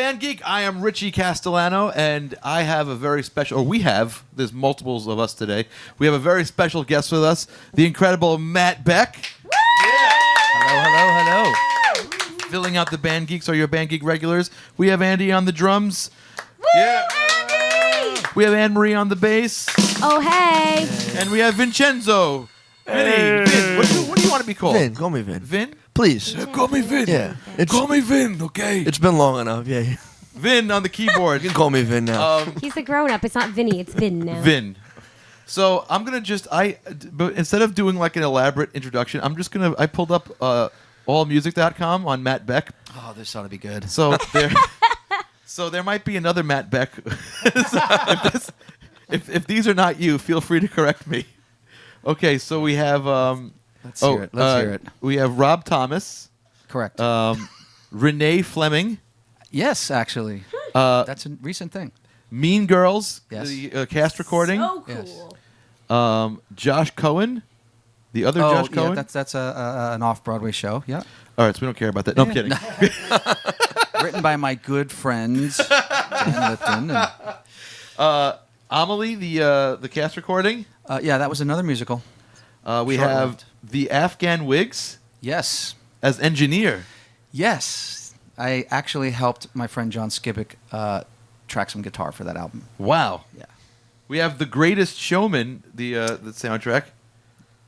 Band Geek. I am Richie Castellano, and I have a very special, there's multiples of us today. We have a very special guest with us, the incredible Matt Beck. Yeah. Hello. Filling out the Band Geeks are your Band Geek regulars. We have Andy on the drums. Yeah. Andy! We have Anne-Marie on the bass. Oh, hey. And we have Vincenzo. Vinny. Vin. What do you want to be called? Vin. Call me Vin. Vin? Please. Call me Vin. Yeah. Call me Vin, okay? It's been long enough. Yeah. Vin on the keyboard. You can call me Vin now. He's a grown-up. It's not Vinny. It's Vin now. Vin. So I'm gonna but instead of doing like an elaborate introduction, I pulled up allmusic.com on Matt Beck. Oh, this ought to be good. So there might be another Matt Beck. If these are not you, feel free to correct me. Okay, so we have Let's hear it. We have Rob Thomas, Correct. Renee Fleming, Yes, actually. That's a recent thing. Mean Girls, Yes. the cast recording. So cool. Yes. Josh Cohen, the other Josh Cohen. Yeah, that's an off-Broadway show. Yeah. All right, so we don't care about that. No, I'm kidding. Written by my good friends Dan Lipton. And, Amelie, the cast recording. yeah, that was another musical. We have the Afghan Wigs Yes. as engineer. Yes. I actually helped my friend John Skibick track some guitar for that album. Wow. Yeah. We have The Greatest Showman, the soundtrack.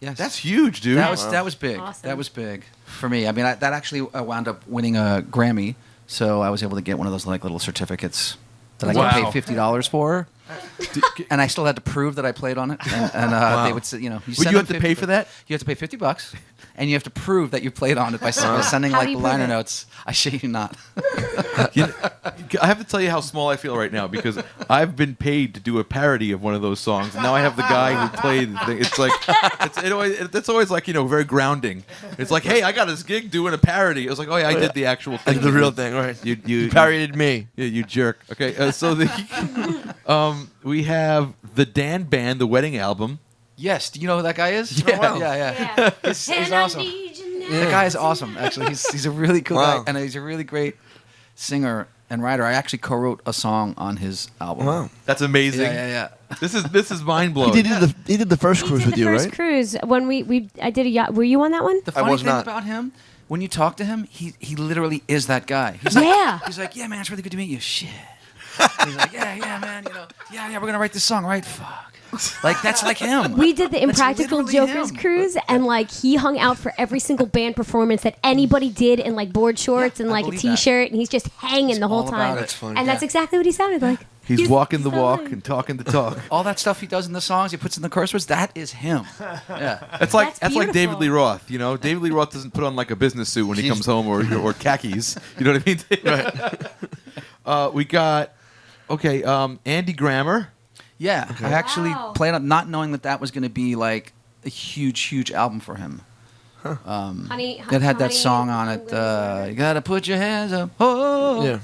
Yes. That's huge, dude. That was big. Awesome. That was big for me. I mean, that actually wound up winning a Grammy, so I was able to get one of those like little certificates that I Wow. could pay $50 for, and I still had to prove that I played on it. And they would say, Would you have to pay for that? You have to pay $50, and you have to prove that you played on it by sending How do like you liner prove it? notes. I shit you not. I have to tell you how small I feel right now because I've been paid to do a parody of one of those songs. And now I have the guy who played the thing. It's like it's always like very grounding. It's like, hey, I got this gig doing a parody. It was like, oh yeah, I did the actual thing. That's the real thing, right? You parodied me. Yeah, you jerk. Okay, so we have the Dan Band, the wedding album. Yes. Do you know who that guy is? Yeah. Oh, wow. Yeah. He's And awesome. I need you now. The guy is awesome. Actually, he's a really cool Wow. guy, and he's a really great singer and writer. I actually co-wrote a song on his album. Wow. That's amazing. Yeah. This is mind blowing. He did the first He cruise did with the you, first right? cruise when I did a yacht. Were you on that one? The funny was thing not. about him, when you talk to him, he literally is that guy. He's Yeah. He's like, yeah, man, it's really good to meet you. Shit. He's like, yeah, man, we're gonna write this song, right? Fuck. Like that's like him. We did the That's Impractical literally Jokers him. cruise, and like he hung out for every single band performance that anybody did in like board shorts Yeah, and I like a believe that. T-shirt, and he's just hanging the whole all about time. it. That's funny. And that's exactly what he sounded like. He's walking the so walk funny. and talking the talk. All that stuff he does in the songs, he puts in the curse words. That is him. Yeah. That's like That's David beautiful. Lee Roth. You know, David Lee Roth doesn't put on like a business suit when he comes home or khakis. You know what I mean? Right. We got Andy Grammer. Yeah, I actually Wow. played on not knowing that was going to be like a huge album for him. Honey, It had that honey, song on it. You gotta put your hands up. Oh,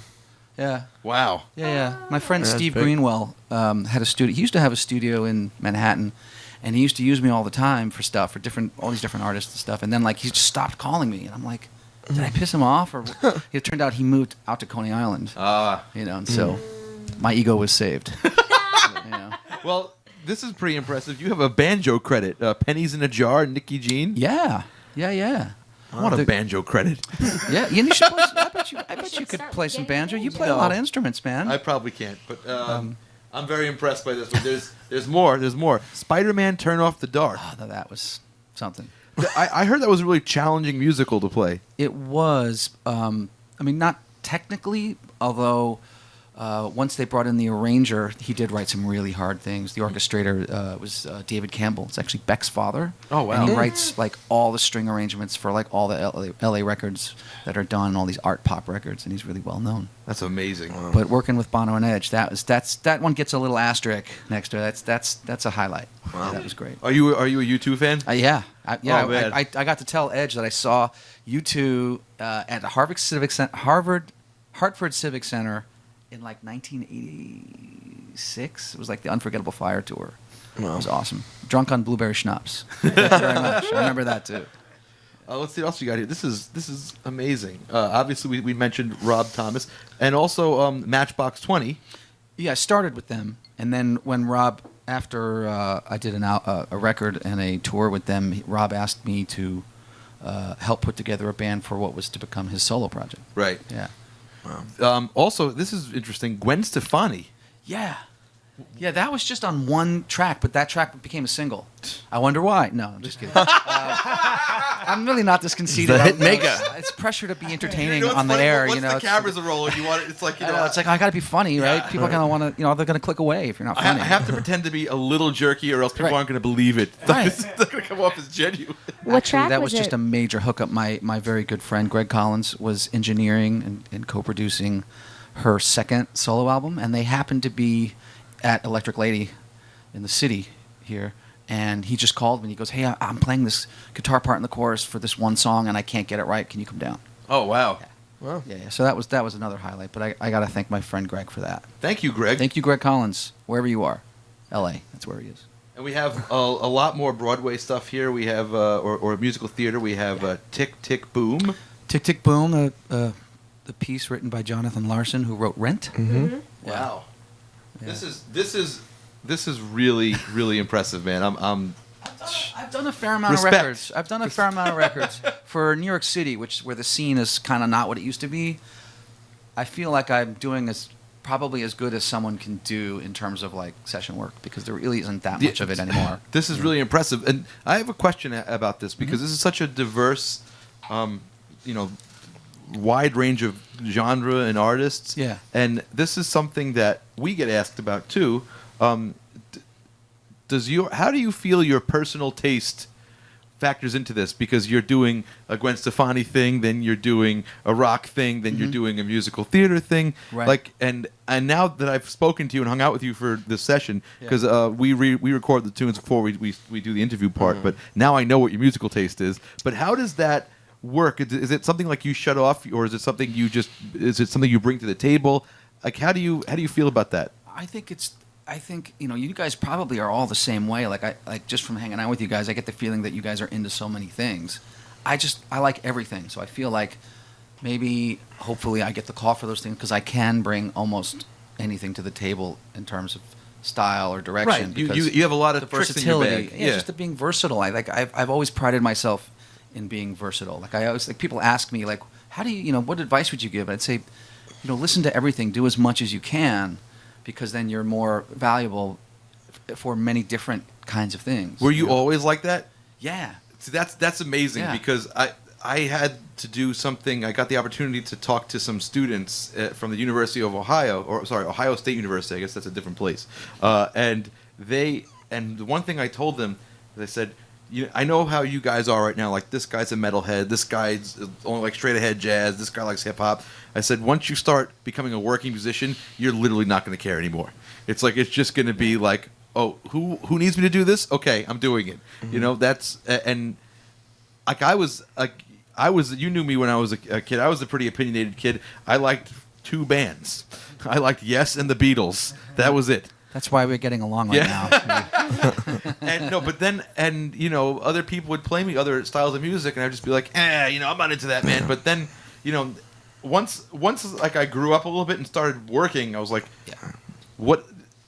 Yeah. Wow. yeah. My friend That's Steve big. Greenwell had a studio. He used to have a studio in Manhattan, and he used to use me all the time for stuff for all these different artists and stuff. And then like he just stopped calling me, and I'm like, did I piss him off? Or it turned out he moved out to Coney Island. And so my ego was saved. You know. Well, this is pretty impressive. You have a banjo credit. Pennies in a Jar, Nicky Jean. Yeah. I want a banjo credit. Yeah, you should play. I bet you could start play some getting banjo. You banjo. play a lot of instruments, man. I probably can't, but I'm very impressed by this. But there's more. There's more. Spider-Man: Turn Off the Dark. Oh, that was something. I heard that was a really challenging musical to play. It was. I mean, not technically, although once they brought in the arranger, he did write some really hard things. The orchestrator was David Campbell. It's actually Beck's father. Oh, wow. And he writes like all the string arrangements for like all the LA records that are done, all these art pop records, and he's really well known. That's amazing. But working with Bono and Edge, that one gets a little asterisk next to it. That's a highlight. Wow. That was great. Are you a U2 fan? Yeah. Oh, man. I got to tell Edge that I saw U2 at the Hartford Civic Center in like 1986. It was like the Unforgettable Fire tour. Wow. It was awesome. Drunk on blueberry schnapps. Thank you very much. I remember that too. Let's see what else you got here. This is amazing. Obviously, we mentioned Rob Thomas and also Matchbox 20. Yeah, I started with them, and then when Rob, after I did a record and a tour with them, Rob asked me to help put together a band for what was to become his solo project. Right. Yeah. Also, this is interesting. Gwen Stefani. Yeah. Yeah, that was just on one track, but that track became a single. I wonder why. No, I'm just kidding. I'm really not this conceited. The hit maker. It's pressure to be entertaining You know what's on the funny? air. Once You know, the it's- cameras are rolling, you want it. It's like I know, it's like I got to be funny, right? Yeah. People are gonna want to, they're gonna click away if you're not I funny. have to pretend to be a little jerky, or else people Right. aren't going to believe it. Right. It's not going to come off as genuine. What Actually, track that was was just it? a major hookup. My very good friend Greg Collins was engineering and co-producing her second solo album, and they happened to be at Electric Lady in the city here, and he just called me and he goes, "Hey, I'm playing this guitar part in the chorus for this one song, and I can't get it right. Can you come down?" Oh wow! Wow. Yeah. So that was another highlight. But I got to thank my friend Greg for that. Thank you, Greg. Thank you, Greg Collins, wherever you are, L.A. That's where he is. And we have a lot more Broadway stuff here. We have or musical theater. We have Tick Tick Boom. Tick Tick Boom, the piece written by Jonathan Larson, who wrote Rent. Mm-hmm. Wow. Yeah. This is really really impressive, man. I've done a fair amount Respect. of records. I've done a fair amount of records for New York City, where the scene is kind of not what it used to be. I feel like I'm doing probably as good as someone can do in terms of like session work, because there really isn't that much of it anymore. This is really impressive, and I have a question about this because this is such a diverse, wide range of genre and artists. Yeah. And this is something that we get asked about too. How do you feel your personal taste factors into this? Because you're doing a Gwen Stefani thing, then you're doing a rock thing, then you're doing a musical theater thing. Right. Like, and now that I've spoken to you and hung out with you for this session, Yeah. because we record the tunes before we do the interview part, but now I know what your musical taste is. But how does that work? Is it something like you shut off, or is it something you bring to the table? Like, how do you feel about that? I think you guys probably are all the same way. Like just from hanging out with you guys, I get the feeling that you guys are into so many things. I like everything, so I feel like maybe hopefully I get the call for those things because I can bring almost anything to the table in terms of style or direction. Right. You because have a lot the of tricks in your versatility. bag. Yeah, just the being versatile. I've always prided myself in being versatile. Like I always people ask me like, how do you what advice would you give? I'd say, listen to everything, do as much as you can, because then you're more valuable for many different kinds of things. Were you always like that? Yeah. See, that's amazing Yeah. because I had to do something. I got the opportunity to talk to some students from the University of Ohio State University. I guess that's a different place. And the one thing I told them, they said, I know how you guys are right now. Like, this guy's a metalhead. This guy's only like straight ahead jazz. This guy likes hip hop. I said, once you start becoming a working musician, you're literally not going to care anymore. It's just going to be like, oh, who needs me to do this? Okay, I'm doing it. Mm-hmm. That's and like I was. You knew me when I was a kid. I was a pretty opinionated kid. I liked two bands. I liked Yes and the Beatles. That was it. That's why we're getting along right now. And other people would play me other styles of music, and I'd just be like, I'm not into that, man. But then, once like I grew up a little bit and started working, I was like, what?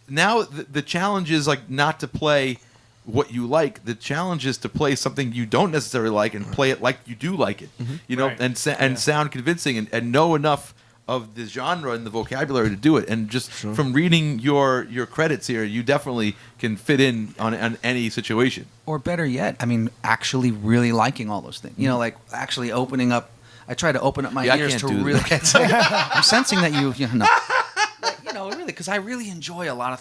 Now the challenge is like not to play what you like. The challenge is to play something you don't necessarily like and play it like you do like it. Right. And sound convincing and know enough of the genre and the vocabulary to do it. And just from reading your credits here, you definitely can fit in on any situation. Or better yet, actually really liking all those things. Like actually opening up. I try to open up my I ears can't to do really. that. I'm sensing that really, because I really enjoy a lot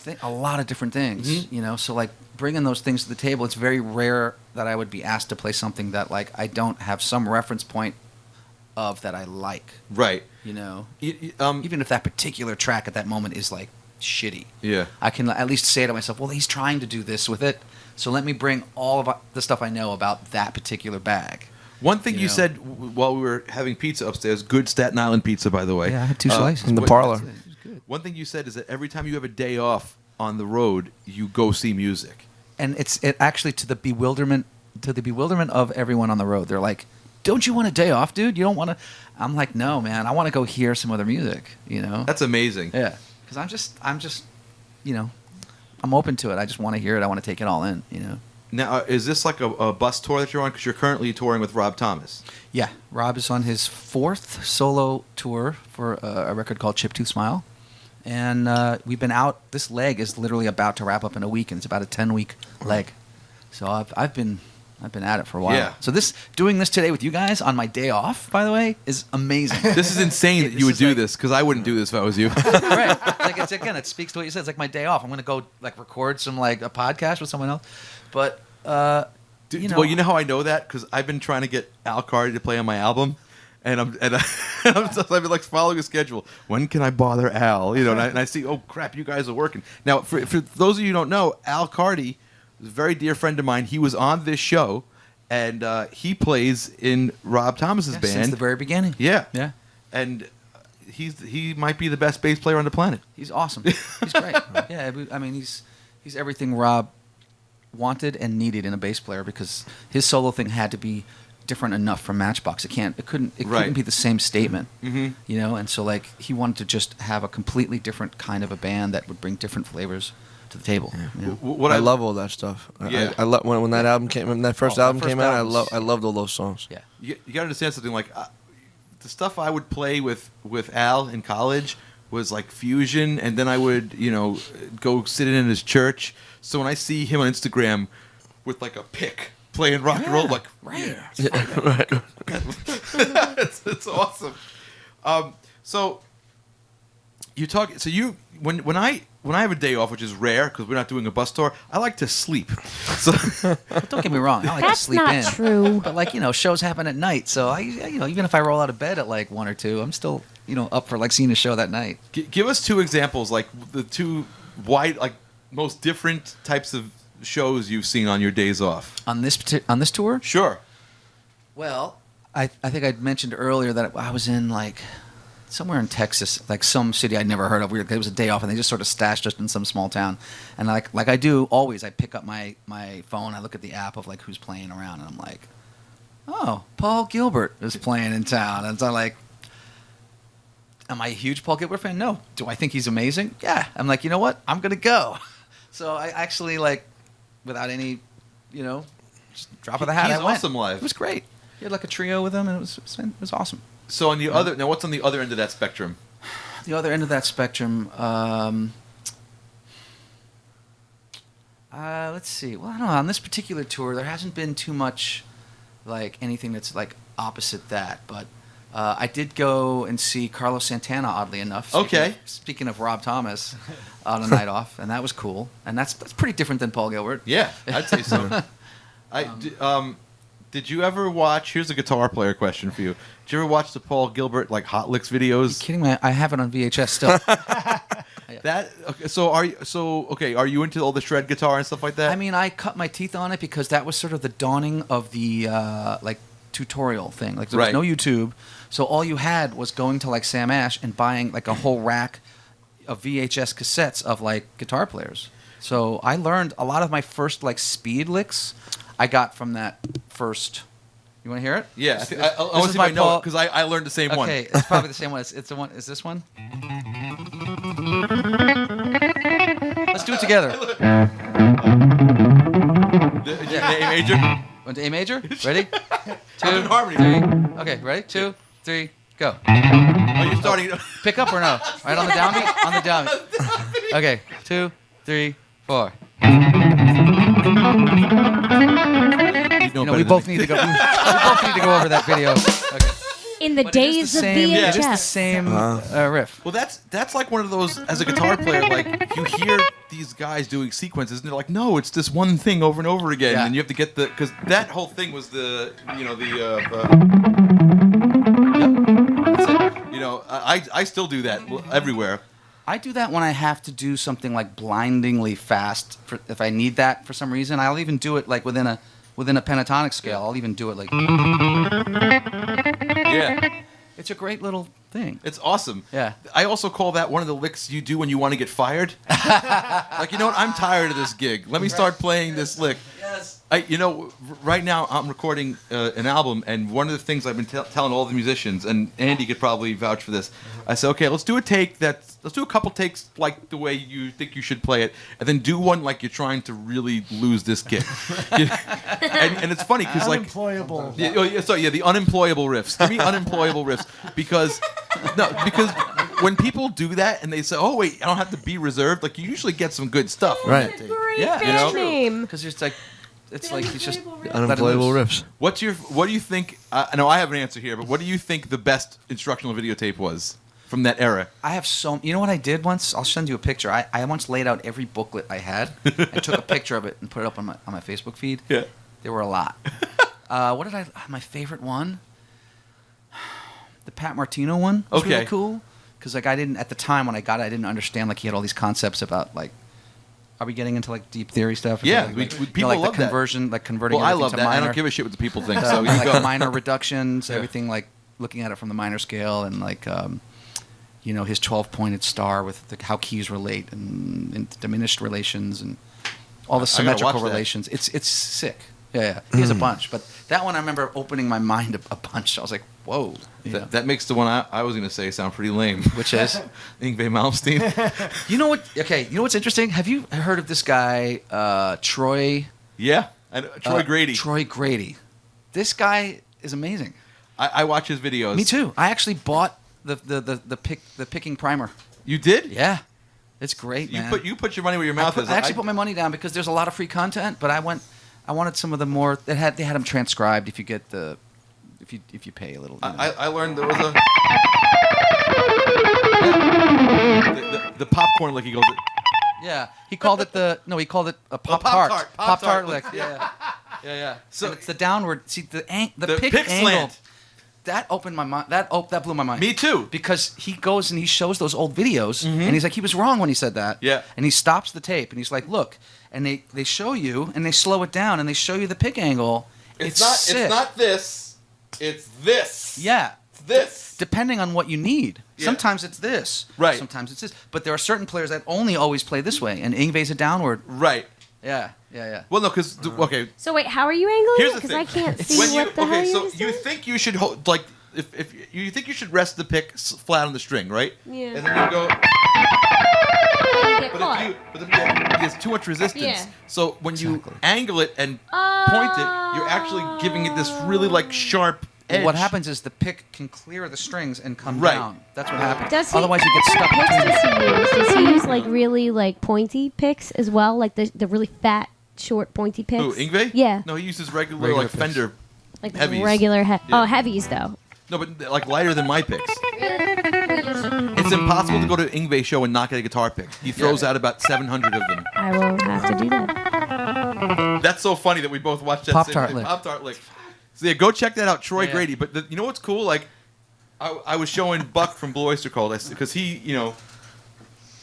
of different things. So like bringing those things to the table, it's very rare that I would be asked to play something that like I don't have some reference point of that I like. Right. Even if that particular track at that moment is like shitty. Yeah. I can at least say to myself, well, he's trying to do this with it, so let me bring all of the stuff I know about that particular bag. One thing you said while we were having pizza upstairs, good Staten Island pizza, by the way. Yeah, I had 2 slices. In the parlor. One thing you said is that every time you have a day off on the road, you go see music. And it actually to the bewilderment of everyone on the road. They're like, don't you want a day off, dude? You don't want to? I'm like, no, man. I want to go hear some other music. You know? That's amazing. Yeah. Because I'm just, you know, I'm open to it. I just want to hear it. I want to take it all in. You know. Now, is this like a bus tour that you're on? Because you're currently touring with Rob Thomas. Yeah. Rob is on his 4th solo tour for a record called Chip Tooth Smile. And we've been out. This leg is literally about to wrap up in a week, and it's about a 10-week leg. So I've been at it for a while. Yeah. So doing this today with you guys on my day off, by the way, is amazing. This is insane that you would do this, because I wouldn't do this if I was you. Right. Like it speaks to what you said. It's like my day off. I'm going to go like record some like a podcast with someone else. But you know, well, you know how I know that? Because I've been trying to get Al Cardi to play on my album, and I've been like following a schedule. When can I bother Al? You know, and I see, oh crap, you guys are working. Now, for those of you who don't know, Al Cardi is a very dear friend of mine. He was on this show, and he plays in Rob Thomas's band since the very beginning. Yeah, Yeah. and he might be the best bass player on the planet. He's awesome. He's great. Yeah, I mean, he's everything Rob wanted and needed in a bass player, because his solo thing had to be different enough from Matchbox. It couldn't be the same statement. Mm-hmm. You know, and so like he wanted to just have a completely different kind of a band that would bring different flavors to the table. Yeah. You know? What I love all that stuff. Yeah. I love when that album came. When that first album first came out, album's- I loved all those songs. Yeah. You got to understand something. Like the stuff I would play with Al in college was like fusion, and then I would go sit in his church. So when I see him on Instagram with like a pick playing rock and roll, I'm like, Right. yeah, Right. it's awesome. So you talk. So you when I have a day off, which is rare because we're not doing a bus tour, I like to sleep. So But don't get me wrong. I like to That's sleep not in. true. But like, shows happen at night. So I even if I roll out of bed at like 1 or 2, I'm still, up for like seeing a show that night. give us 2 examples, like the 2 most different types of shows you've seen on your days off. On this tour? Sure. Well, I think I'd mentioned earlier that I was in like somewhere in Texas, like some city I'd never heard of. It was a day off, and they just sort of stashed us in some small town. And like I do always, I pick up my phone, I look at the app of like who's playing around, and I'm like, oh, Paul Gilbert is playing in town. And so I'm like, am I a huge Paul Gilbert fan? No. Do I think he's amazing? Yeah. I'm like, you know what? I'm gonna go. So I actually without any, just drop of the hat. He's I went. awesome live. It was great. He had like a trio with him, and it was awesome. So on the other now, what's on the other end of that spectrum? The other end of that spectrum, let's see. Well, I don't know. On this particular tour, there hasn't been too much like anything that's like opposite that, but I did go and see Carlos Santana, oddly enough. Speaking of Rob Thomas, on a night off, and that was cool. And that's pretty different than Paul Gilbert. Yeah, I'd say so. Did you ever watch? Here's a guitar player question for you. Did you ever watch the Paul Gilbert like Hot Licks Are you videos? kidding me? I have it on VHS still. Are you into all the shred guitar and stuff like that? I mean, I cut my teeth on it because that was sort of the dawning of the tutorial thing. Like there was Right. no YouTube, so all you had was going to like Sam Ash and buying like a whole rack of VHS cassettes of like guitar players. So I learned a lot of my first like speed licks. I got from that first. You want to hear it? Yeah, This- I this want to is see if my I know Paul- it because I learned the same one. Okay, it's probably the same one. It's the one. Is this one? Let's do it together. A major. Went to A major. Ready? I'm in harmony. 3. Okay, ready? 2, 3, go. Are you starting? Pick up or no? Right on the downbeat? On the downbeat. Okay, 2, 3, 4. We both need to go. We both need to go over that video. Okay. In the But it is days the of same, VHS. It is the same riff. Well, that's like one of those as a guitar player. Like you hear these guys doing sequences, and they're like, "No, it's this one thing over and over again," Yeah. and you have to get because that whole thing was the I still do that everywhere. I do that when I have to do something like blindingly fast. If I need that for some reason, I'll even do it like within a pentatonic scale. I'll even do it like. Yeah, It's a great little thing. it's awesome. Yeah. I also call that one of the licks you do when you want to get fired. Like, you know what? I'm tired of this gig. Let me start playing this lick. Yes. Right now I'm recording an album, and one of the things I've been telling all the musicians, and Andy could probably vouch for this. I said, okay, let's do a couple takes like the way you think you should play it, and then do one like you're trying to really lose this gig. and it's funny because like Unemployable. the unemployable riffs. Give me unemployable riffs because when people do that and they say, oh wait, I don't have to be reserved, like you usually get some good stuff. Right. Great Yeah, band true. name. Because it's like he's just Unemployable riffs. What do you think? I know I have an answer here, but what do you think the best instructional videotape was from that era? I have you know what I did once? I'll send you a picture. I once laid out every booklet I had and took a picture of it and put it up on my Facebook feed. Yeah. There were a lot. My favorite one? The Pat Martino one was Okay. really cool. Because like I didn't, at the time when I got it, I didn't understand like he had all these concepts about like, are we getting into like deep theory stuff? Yeah, people like love the that. conversion, like converting Well, I everything love to that. minor. I don't give a shit what the people think. So So you like go. minor reductions, Yeah. everything like looking at it from the minor scale and like his 12-pointed star with how keys relate and diminished relations and all the I gotta symmetrical watch that. relations. It's sick. Yeah. He has a bunch, but that one I remember opening my mind a bunch. I was like, whoa. That makes the one I was going to say sound pretty lame. Which is? Yngwie Malmsteen. You know what? Okay, you know what's interesting? Have you heard of this guy, Troy? Yeah, Troy Grady. Troy Grady. This guy is amazing. I watch his videos. Me too. I actually bought the picking primer. You did? Yeah, it's great, man. You put your money where your mouth is. I actually put my money down because there's a lot of free content, but I wanted some of the more they had them transcribed if you get if you pay a little. You know. I learned there was the popcorn lick. He goes. Yeah, he called it he called it a pop tart. Pop tart lick. Yeah. So it's the downward. See the pick pick angle. slant. That opened my mind. That blew my mind. Me too. Because he goes and he shows those old videos, and he's like, he was wrong when he said that. Yeah. And he stops the tape, and he's like, look, and they show you, and they slow it down, and they show you the pick angle. It's sick. It's not this. It's this. Yeah. It's this. Depending on what you need. Yeah. Sometimes it's this. Right. Sometimes it's this. But there are certain players that only always play this way, and Yngwie's a downward. Right. Yeah. Well, no, because okay. So wait, how are you angling? Here's the Because thing. I can't see When what the hell okay, so you're you saying. think you should hold like if you think you should rest the pick flat on the string, right? Yeah. And then you go. You get But caught. if you there's too much resistance. Yeah. So when you Exactly. angle it and point it, you're actually giving it this really like sharp edge. What happens is the pick can clear the strings and come Right. down. That's what happens. Does he, Otherwise, you get stuck what between. picks does he use? Does he use like really like pointy picks as well, like the really fat, short, pointy picks? Who, Yngwie? Yeah. No, he uses regular Regular like picks. Fender. Like heavies. regular. Yeah. Oh, heavies though. No, but like lighter than my picks. It's impossible to go to Yngwie show and not get a guitar pick. He throws out about 700 of them. I will have to do that. That's so funny that we both watched that Pop-Tart same thing. lick. Pop-Tart lick. So yeah, go check that out, Troy Yeah. Grady. But you know what's cool? Like, I was showing Buck from Blue Oyster Cult because he,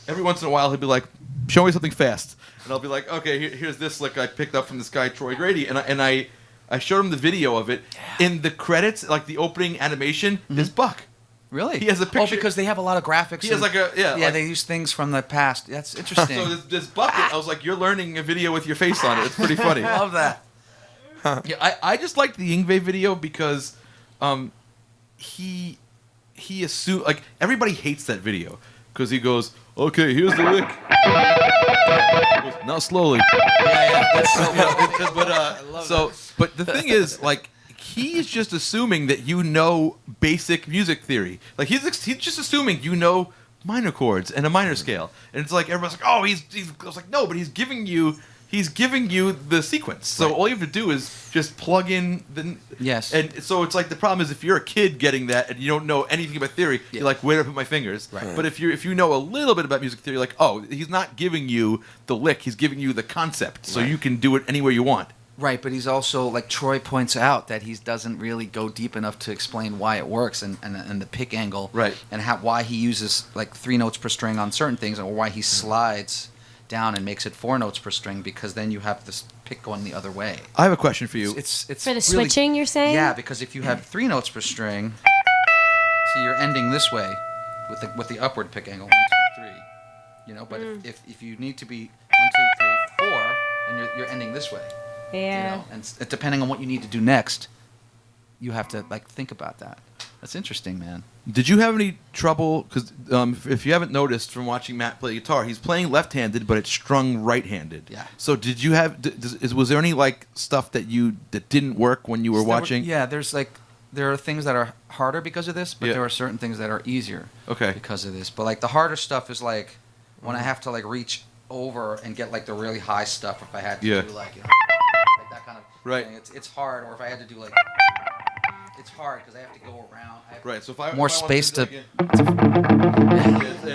every once in a while he'll be like, "Show me something fast," and I'll be like, "Okay, here's this lick I picked up from this guy Troy Grady," and I showed him the video of it. In the credits, like the opening animation, is Buck. Really? He has a Oh, picture- because they have a lot of graphics. He has like a Yeah, like- they use things from the past. That's interesting. So this bucket, I was like, "You're learning a video with your face on it. It's pretty funny." I love that. Yeah, I just liked the Yngwie video because he assumed like everybody hates that video because he goes, "Okay, here's the lick." He goes, now slowly. Yeah, that's so But the thing is, like, he's just assuming that you know basic music theory. Like he's just assuming you know minor chords and a minor scale, and it's like everyone's like, "Oh, he's." I was like, "No," but he's giving you the sequence. So Right. all you have to do is just plug in the. Yes. And so it's like the problem is if you're a kid getting that and you don't know anything about theory, Yeah. you're like, "Where do I put my fingers?" Right. But if you know a little bit about music theory, like, "Oh, he's not giving you the lick; he's giving you the concept, so Right. you can do it anywhere you want." Right, but he's also, like Troy points out, that he doesn't really go deep enough to explain why it works and the pick angle. Right. And why he uses like 3 notes per string on certain things, or why he slides down and makes it 4 notes per string, because then you have this pick going the other way. I have a question for you. It's For the really- switching, you're saying? Yeah, because if you have 3 notes per string, see, you're ending this way with the upward pick angle, 1, 2, 3. But if you need to be 1, 2, 3, 4, and you're ending this way. Yeah. You know, and depending on what you need to do next, you have to like think about that. That's interesting, man. Did you have any trouble? Because if you haven't noticed from watching Matt play guitar, he's playing left-handed, but it's strung right-handed. Yeah. So did you have? Was there any like stuff that didn't work when you were watching? There are things that are harder because of this, but Yeah. there are certain things that are easier. Okay. Because of this, but like the harder stuff is like when I have to like reach over and get like the really high stuff. If I had to Yeah. do like like that kind of Right. thing, it's hard. Or if I had to do like. It's hard because I have to go around. Right. So if I More if I space to. to-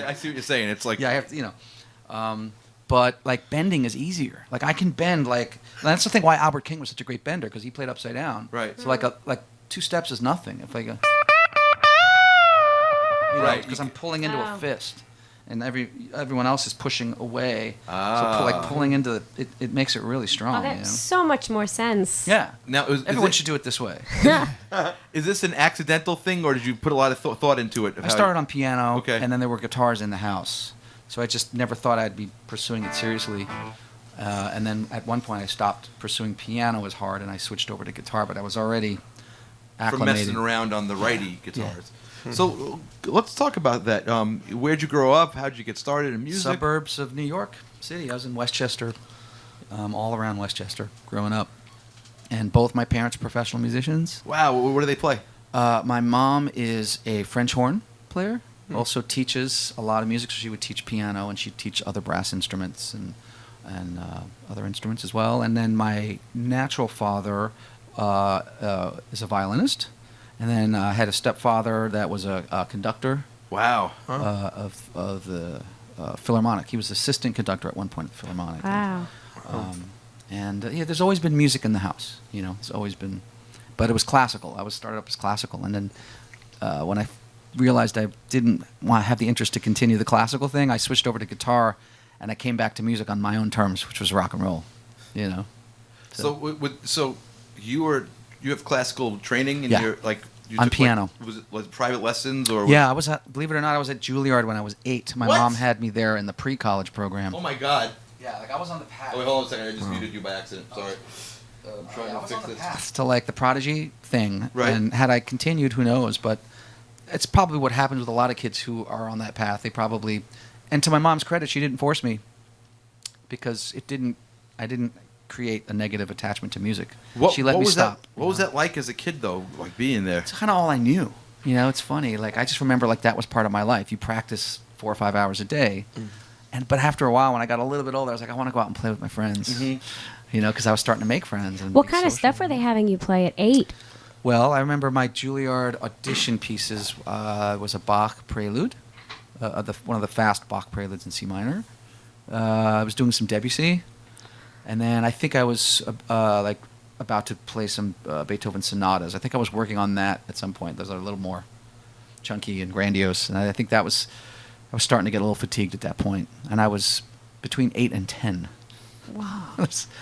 I see what you're saying. It's like Yeah, I have to, but like bending is easier. Like I can bend like that's the thing why Albert King was such a great bender because he played upside down. Right. So like 2 steps is nothing. If I go, Right. because I'm pulling into Oh. a fist, and everyone else is pushing away. Ah. So like pulling into it makes it really strong. Oh, that you know? makes so much more sense. Yeah. now Everyone should do it this way. Is this an accidental thing, or did you put a lot of thought into it? I started on piano, Okay. and then there were guitars in the house. So I just never thought I'd be pursuing it seriously. And then at one point I stopped pursuing piano as hard, and I switched over to guitar. But I was already from acclimated. messing around on the righty guitars. So let's talk about that. Where'd you grow up? How'd you get started in music? Suburbs of New York City. I was in Westchester, all around Westchester, growing up. And both my parents are professional musicians. Wow. What do they play? My mom is a French horn player. Also teaches a lot of music. So she would teach piano, and she'd teach other brass instruments and other instruments as well. And then my natural father is a violinist. And then I had a stepfather that was a conductor Wow. of the Philharmonic. He was assistant conductor at one point at the Philharmonic. Wow. There's always been music in the house. You know, it's always been, but it was classical. I was started up as classical, and then when I realized I didn't want to have the interest to continue the classical thing, I switched over to guitar, and I came back to music on my own terms, which was rock and roll. You know. So you have classical training, and Yeah. you're like you On took, piano. Like, was it like private lessons or? Yeah, I was at, believe it or not, I was at Juilliard when I was 8. My What? mom had me there in the pre-college program. Oh my God. Yeah, like I was on the path. Oh wait, hold on a second. I just muted you by accident. Sorry. I'm trying I to was fix on the this. path to like the Prodigy thing, Right. and had I continued, who knows? But it's probably what happens with a lot of kids who are on that path. They probably, and to my mom's credit, she didn't force me because I didn't create a negative attachment to music. She let me was stop. That, what was that like as a kid though? Like being there. It's kind of all I knew. You know, it's funny. Like I just remember like that was part of my life. You practice 4 or 5 hours a day, but after a while, when I got a little bit older, I was like, I want to go out and play with my friends. Mhm. You know, because I was starting to make friends. And What be kind of social. stuff were they having you play at 8? Well, I remember my Juilliard audition pieces was a Bach prelude, one of the fast Bach preludes in C minor. I was doing some Debussy, and then I think I was like about to play some Beethoven sonatas. I think I was working on that at some point. Those are a little more chunky and grandiose, and I think I was starting to get a little fatigued at that point, and I was between 8 and 10. Wow.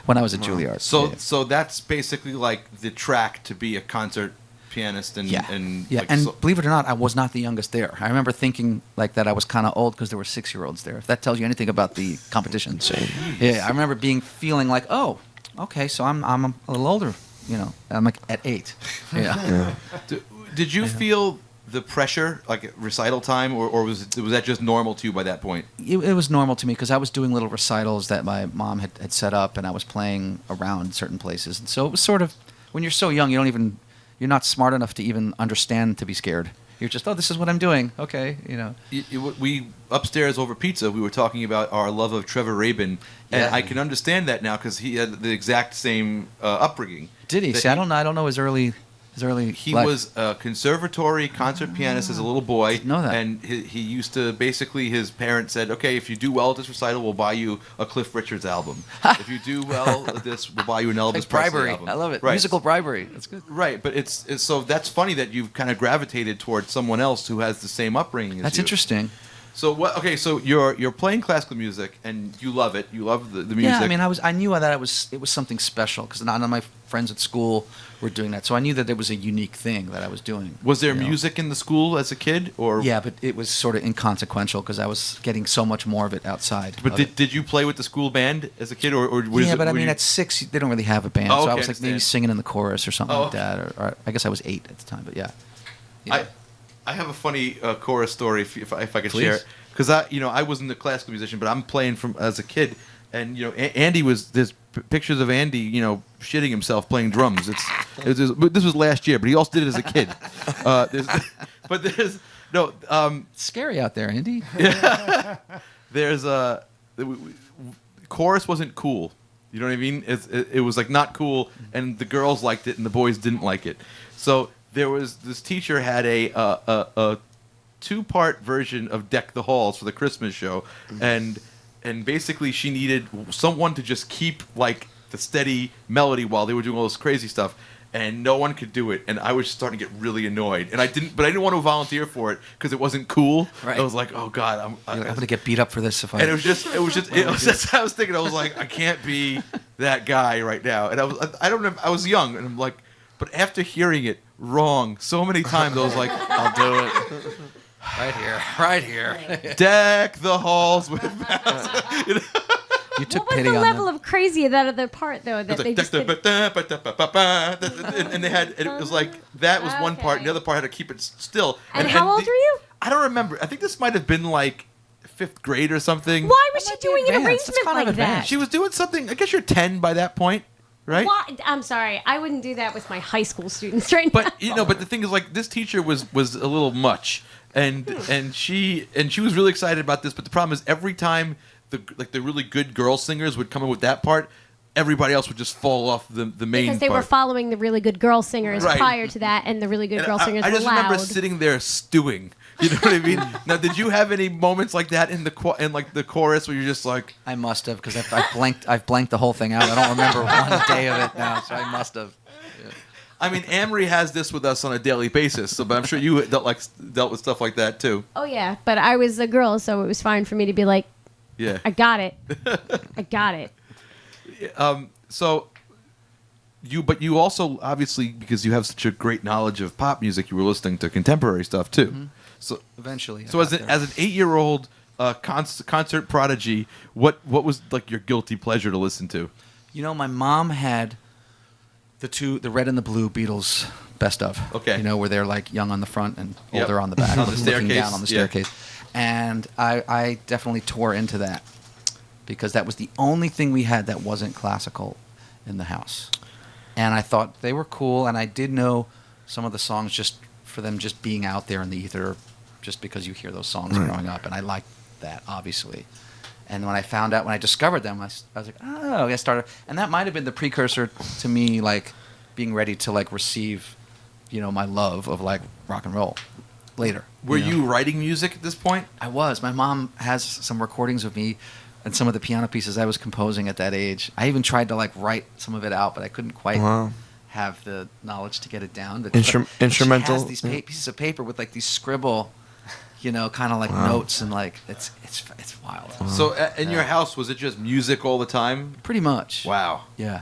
When I was at Juilliard. So Yeah. so that's basically like the track to be a concert pianist and Yeah, and yeah, like, and so- believe it or not, I was not the youngest there. I remember thinking like that I was kind of old because there were 6-year-olds there. If that tells you anything about the competition, yeah, I remember feeling like, oh, okay, so I'm a little older, you know. I'm like at 8. Yeah. Did you feel the pressure like at recital time, or was that just normal to you by that point? It was normal to me because I was doing little recitals that my mom had set up, and I was playing around certain places, and so it was sort of when you're so young, you're not smart enough to even understand to be scared. You're just, oh, this is what I'm doing. Okay, you know. We upstairs over pizza, we were talking about our love of Trevor Rabin, and Yeah. I can understand that now because he had the exact same upbringing. Did he? That See, I don't know his early. He life. was a conservatory concert pianist as a little boy. Didn't know that. And he used to basically, his parents said, okay, if you do well at this recital, we'll buy you a Cliff Richards album. If you do well at this, we'll buy you an Elvis Like Presley bribery. album. I love it. Right. Musical bribery. That's good. Right, but it's so that's funny that you've kind of gravitated towards someone else who has the same upbringing as That's you. interesting. So what? Okay, so you're playing classical music and you love it. You love the music. Yeah, I mean, I knew that it was something special because none of my friends at school were doing that. So I knew that there was a unique thing that I was doing. Was there you know? music in the school as a kid, or? Yeah, but it was sort of inconsequential because I was getting so much more of it outside. But did you play with the school band as a kid, or was yeah, it, but I were mean, you- at 6, they don't really have a band, Oh, so I okay, was like maybe understand. singing in the chorus or something Oh, like that, or I guess I was 8 at the time, but yeah. I have a funny chorus story if I could Please. share it, because I wasn't a classical musician, but I'm playing from as a kid, and Andy there's pictures of Andy shitting himself playing drums. But this was last year, but he also did it as a kid. There's no It's scary out there, Andy. there's chorus wasn't cool. You know what I mean? It was like not cool, and the girls liked it and the boys didn't like it. So there was this teacher had a 2-part version of Deck the Halls for the Christmas show, and basically she needed someone to just keep like the steady melody while they were doing all this crazy stuff, and no one could do it, and I was starting to get really annoyed, and I didn't want to volunteer for it because it wasn't cool. Right. I was like, oh god, I'm gonna get beat up for this if I. and it was just I was thinking, I was like, I can't be that guy right now, and I don't know, I was young, and I'm like, but after hearing it wrong so many times, I was like, I'll do it. right here. Deck the halls with You took What was pity the on level them. of crazy of that other part though? That they just and they had it was like that was one part, and the other part had to keep it still. And how old were you? I don't remember. I think this might have been like 5th grade or something. Why was That she might be doing an advanced. That's arrangement kind of like that? advanced. She was doing something. I guess you're 10 by that point, right? Why? I'm sorry, I wouldn't do that with my high school students right now. But but the thing is, like, this teacher was a little much, and she was really excited about this. But the problem is, every time the really good girl singers would come in with that part, everybody else would just fall off the main because they part. were following the really good girl singers Right. prior to that, and the really good And girl singers I were just loud. remember sitting there stewing. You know what I mean? Now, did you have any moments like that in the chorus where you're just like, I must have because I've blanked the whole thing out. I don't remember one day of it now, so I must have. Yeah. I mean, Amory has this with us on a daily basis, so but I'm sure you dealt with stuff like that too. Oh yeah, but I was a girl, so it was fine for me to be like, Yeah. I got it, I got it. So you also obviously, because you have such a great knowledge of pop music, you were listening to contemporary stuff too. Mm-hmm. So Eventually. so as an 8-year-old concert prodigy, what was like your guilty pleasure to listen to? You know, my mom had the Red and the Blue Beatles best of. Okay. You know, where they're like young on the front and Yep. older on the back, On the looking staircase, down on the yeah. staircase. And I definitely tore into that because that was the only thing we had that wasn't classical in the house. And I thought they were cool, and I did know some of the songs just for them just being out there in the ether, just because you hear those songs growing up, and I liked that, obviously. And when I discovered them, I was like, oh, I started, and that might have been the precursor to me, like, being ready to, like, receive, my love of, like, rock and roll later. Were know? you writing music at this point? I was. My mom has some recordings of me and some of the piano pieces I was composing at that age. I even tried to, like, write some of it out, but I couldn't quite have the knowledge to get it down. But Instrumental. She has these pieces of paper with, like, these scribble, kind of like notes, and, like, it's wild. So in your house, was it just music all the time? Pretty much. Wow. Yeah,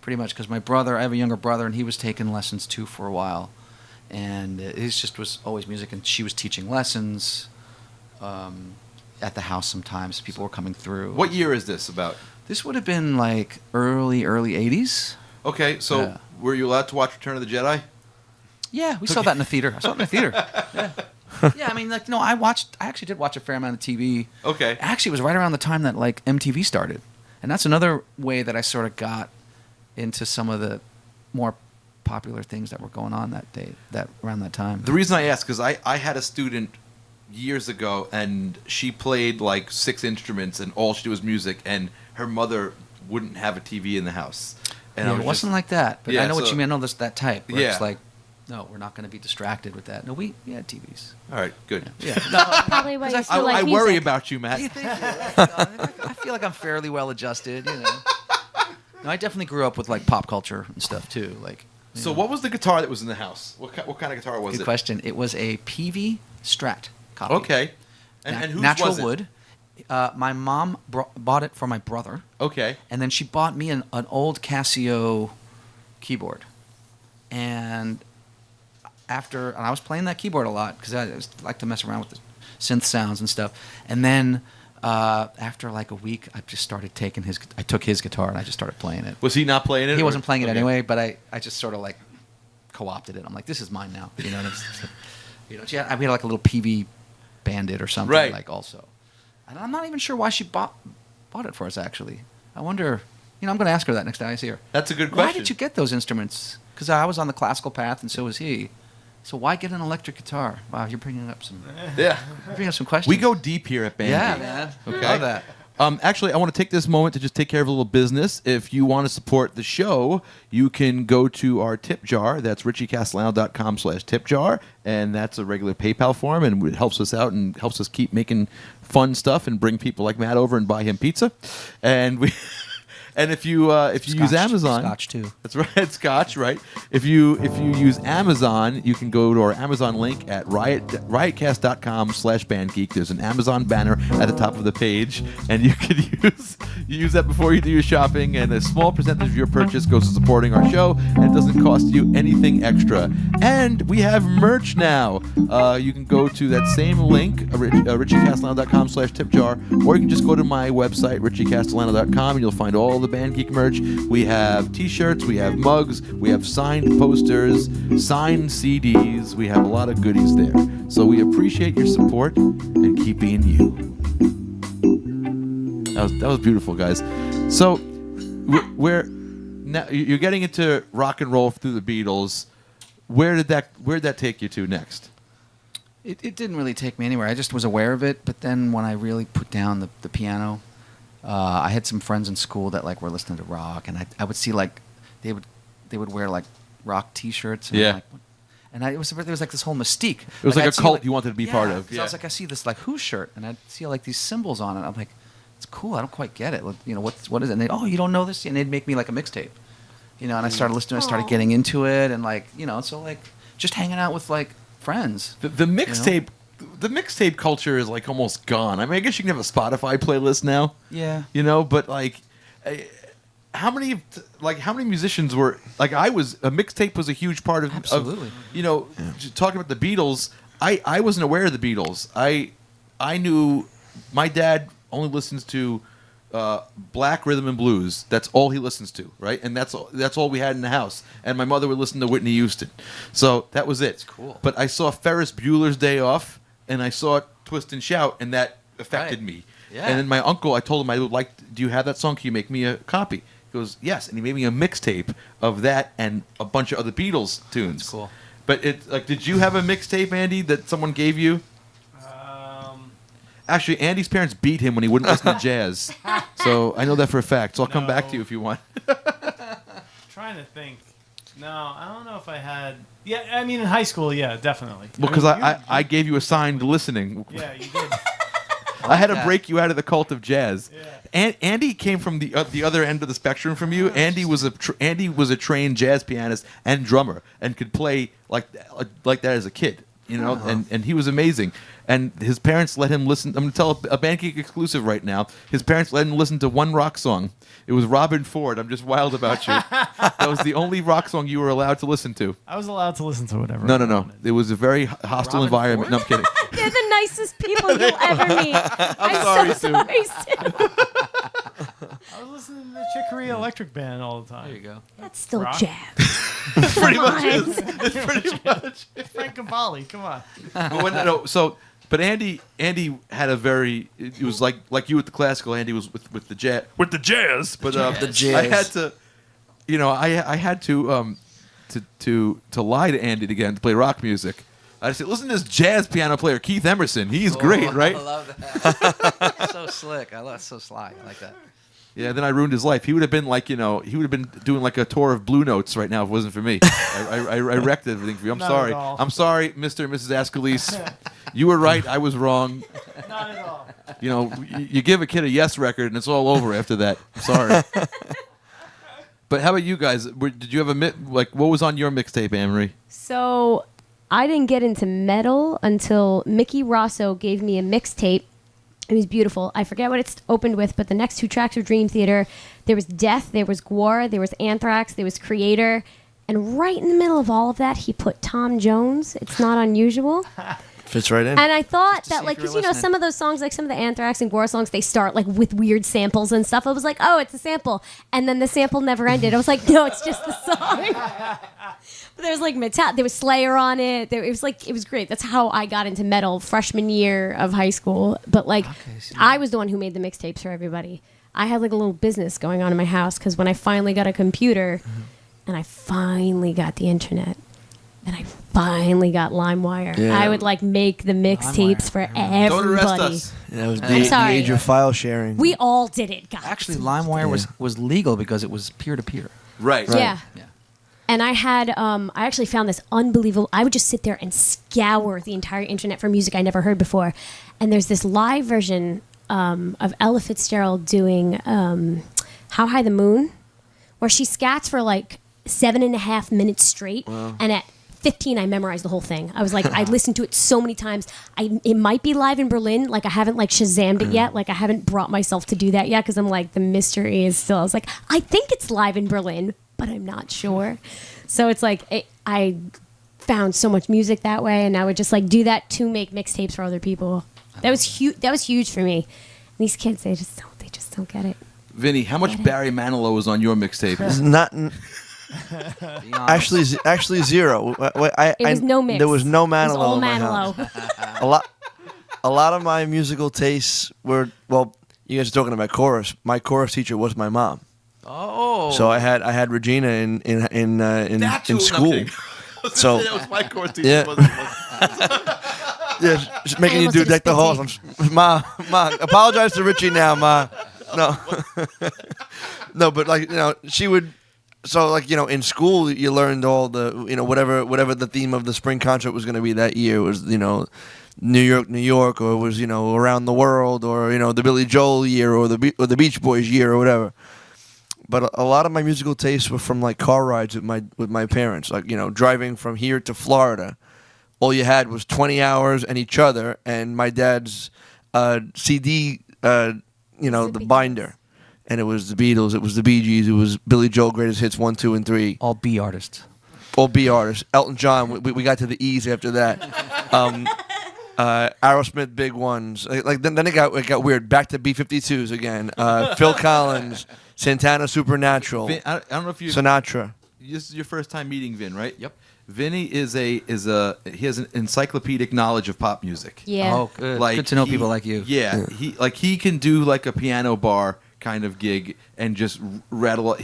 pretty much. Because I have a younger brother, and he was taking lessons too for a while, and it just was always music. And she was teaching lessons at the house. Sometimes people were coming through. What year is this about? This would have been like early 80s. Okay, so Yeah. were you allowed to watch Return of the Jedi? Yeah, we saw that in the theater. I saw it in the theater. Yeah. Yeah, I mean, like, I actually did watch a fair amount of TV. Okay. Actually, it was right around the time that, like, MTV started. And that's another way that I sort of got into some of the more popular things that were going on around that time. The reason I ask is I had a student years ago, and she played like 6 instruments, and all she did was music, and her mother wouldn't have a TV in the house. And I It was wasn't just- like that, but Yeah, I know what so- you mean. I know that type. Where Yeah. It's like, no, we're not going to be distracted with that. No, we had TVs. All right, good. Yeah. No, Probably why you I, still like I music. worry about you, Matt. I feel like I'm fairly well adjusted. No, I definitely grew up with, like, pop culture and stuff too. Like, So what was the guitar that was in the house? What kind of guitar was good it? question. It was a PV Strat copy. Okay. And whose natural was it? wood. My mom bought it for my brother, Okay. and then she bought me an old Casio keyboard. And and I was playing that keyboard a lot because I like to mess around with the synth sounds and stuff. And then after like a week, I just started I took his guitar and I just started playing it. Was he not playing it? He or- wasn't playing it okay. anyway, but I just sort of like co-opted it. I'm like, this is mine now. You know, and we had like a little PV Bandit or something, Right. like also. And I'm not even sure why she bought it for us. Actually, I wonder. I'm going to ask her that next time I see her. That's a good question. Why did you get those instruments? Because I was on the classical path, and so was he. So why get an electric guitar? Wow, you're bringing up some questions. We go deep here at Band Yeah, Geek. man. Okay. Love that. Actually, I want to take this moment to just take care of a little business. If you want to support the show, you can go to our tip jar. That's richiecastellano.com/tip jar, and that's a regular PayPal form, and it helps us out and helps us keep making fun stuff and bring people like Matt over and buy him pizza. And we. And if you use Amazon, Scotch too. That's right, Scotch, right? If you use Amazon, you can go to our Amazon link at riotcast.com/bandgeek. There's an Amazon banner at the top of the page, and you can use that before you do your shopping. And a small percentage of your purchase goes to supporting our show, and it doesn't cost you anything extra. And we have merch now. You can go to that same link, richiecastellano.com/tipjar, or you can just go to my website, richiecastellano.com, and you'll find all the Band Geek merch. We have t-shirts, we have mugs, we have signed posters, signed CDs. We have a lot of goodies there. So we appreciate your support and keep being you. That was beautiful, guys. So we're now you're getting into rock and roll through the Beatles. Where'd that take you to next? It didn't really take me anywhere. I just was aware of it, but then when I really put down the piano, I had some friends in school that like were listening to rock, and I would see like they would wear like rock T-shirts. And Yeah. I'm like, there was like this whole mystique. It was like I'd a see, cult you wanted to be part of. 'cause I was like, I see this like Who shirt, and I'd see like these symbols on it. I'm like, it's cool. I don't quite get it. Like, what is it? And you don't know this? And they'd make me like a mixtape. And I started listening. I started getting into it, and like so like just hanging out with like friends. The mixtape. The mixtape culture is like almost gone. I mean, I guess you can have a Spotify playlist now. Yeah. But like, how many musicians were like? A mixtape was a huge part of. Absolutely. Talking about the Beatles, I wasn't aware of the Beatles. I knew my dad only listens to black rhythm and blues. That's all he listens to, right? And that's all we had in the house. And my mother would listen to Whitney Houston. So that was it. That's cool. But I saw Ferris Bueller's Day Off, and I saw Twist and Shout, and that affected me. Yeah. And then my uncle, I told him, I would like. Do you have that song? Can you make me a copy? He goes, yes, and he made me a mixtape of that and a bunch of other Beatles tunes. That's cool. But did you have a mixtape, Andy, that someone gave you? Actually, Andy's parents beat him when he wouldn't listen to jazz. So I know that for a fact. So I'll come back to you if you want. Trying to think. No, I don't know if I had. Yeah, I mean in high school, yeah, definitely. Well, because I gave you assigned listening. Yeah, you did. I had to that. break you out of the cult of jazz. Yeah. And Andy came from the other end of the spectrum from you. Andy was a trained jazz pianist and drummer and could play like that as a kid. And he was amazing. And his parents let him listen. I'm going to tell a Band Geek exclusive right now. His parents let him listen to one rock song. It was Robin Ford. I'm just wild about you. That was the only rock song you were allowed to listen to. I was allowed to listen to whatever. No. I wanted. It was a very hostile Robin environment. No, I'm kidding. They're the nicest people you'll ever meet. I'm sorry, so Sue. sorry, Sue. I was listening to the Chicory Electric Band all the time. There you go. That's still Rock? jazz. Pretty much on. is. It's pretty much. Frank Cavalli, come on. But Andy had a very. It was like you with the classical. Andy was with the jazz. With the jazz, but The jazz. I had to, I had to lie to Andy to get him to play rock music. I said, listen to this jazz piano player, Keith Emerson. He's great, right? I love that. So slick. So sly. I like that. Yeah, then I ruined his life. He would have been he would have been doing like a tour of Blue Notes right now if it wasn't for me. I wrecked everything for you. I'm Not sorry. at all. I'm sorry, Mr. and Mrs. Ascolese. You were right. I was wrong. Not at all. You give a kid a Yes record and it's all over after that. I'm sorry. But how about you guys? Did you have what was on your mixtape, Anne-Marie? So I didn't get into metal until Mickey Rosso gave me a mixtape. It was beautiful. I forget what it's opened with, but the next 2 tracks were Dream Theater. There was Death, there was Gwar, there was Anthrax, there was Creator. And right in the middle of all of that, he put Tom Jones. It's Not Unusual. Fits right in. And I thought to that, see like, if you're because, listening. some of those songs, like some of the Anthrax and Gwar songs, they start, like, with weird samples and stuff. I was like, oh, it's a sample. And then the sample never ended. I was like, no, it's just the song. But there was, like, there was Slayer on it. It was great. That's how I got into metal freshman year of high school. But, like, I was the one who made the mixtapes for everybody. I had, like, a little business going on in my house because when I finally got a computer and I finally got the internet, and I finally got LimeWire. Yeah. I would like make the mixtapes for everybody. Don't arrest us. That was I'm the sorry. age of file sharing. We all did it, guys. Actually, LimeWire was legal because it was peer to peer. Right. Yeah. Yeah. And I had, I actually found this unbelievable. I would just sit there and scour the entire internet for music I never heard before. And there's this live version of Ella Fitzgerald doing How High the Moon, where she scats for like 7.5 minutes straight. Wow. And at 15, I memorized the whole thing. I was like, I listened to it so many times. It might be live in Berlin. Like, I haven't like Shazammed it yet. Like, I haven't brought myself to do that yet because I'm like, the mystery is still. I was like, I think it's live in Berlin, but I'm not sure. So it's like I found so much music that way, and I would just like do that to make mixtapes for other people. That was huge. That was huge for me. These kids, they just don't get it. Vinny, how much Barry Manilow was on your mixtape? It's not. Be honest. Actually, zero. It was no mix. There was no It was Manilow all in my house. Manilow. A lot of my musical tastes were, well, you guys are talking about chorus. My chorus teacher was my mom. Oh. So I had Regina in That's who- school. I'm kidding. So that was my course teacher. Yeah. wasn't it? yeah, just making I you do almost deck the halls. did Ma, apologize to Richie now, Ma. No, no, but like she would. So like in school you learned all the whatever the theme of the spring concert was going to be that year. It was New York, or it was around the world, or the Billy Joel year, or the Beach Boys year, or whatever. But a lot of my musical tastes were from like car rides with my parents, like driving from here to Florida. All you had was 20 hours and each other, and my dad's CD, the binder, and it was the Beatles, it was the Bee Gees, it was Billy Joel Greatest Hits 1, 2, and 3. All B artists. All B artists. Elton John. We got to the E's after that. Aerosmith, big ones. Like then it got weird. Back to B-52s again. Phil Collins, Santana, Supernatural, Vin, I don't know if you. Sinatra. This is your first time meeting Vin, right? Yep. Vinny he has an encyclopedic knowledge of pop music. Yeah. Oh, good. Good to know people like you. Yeah, he can do like a piano bar kind of gig and just rattle.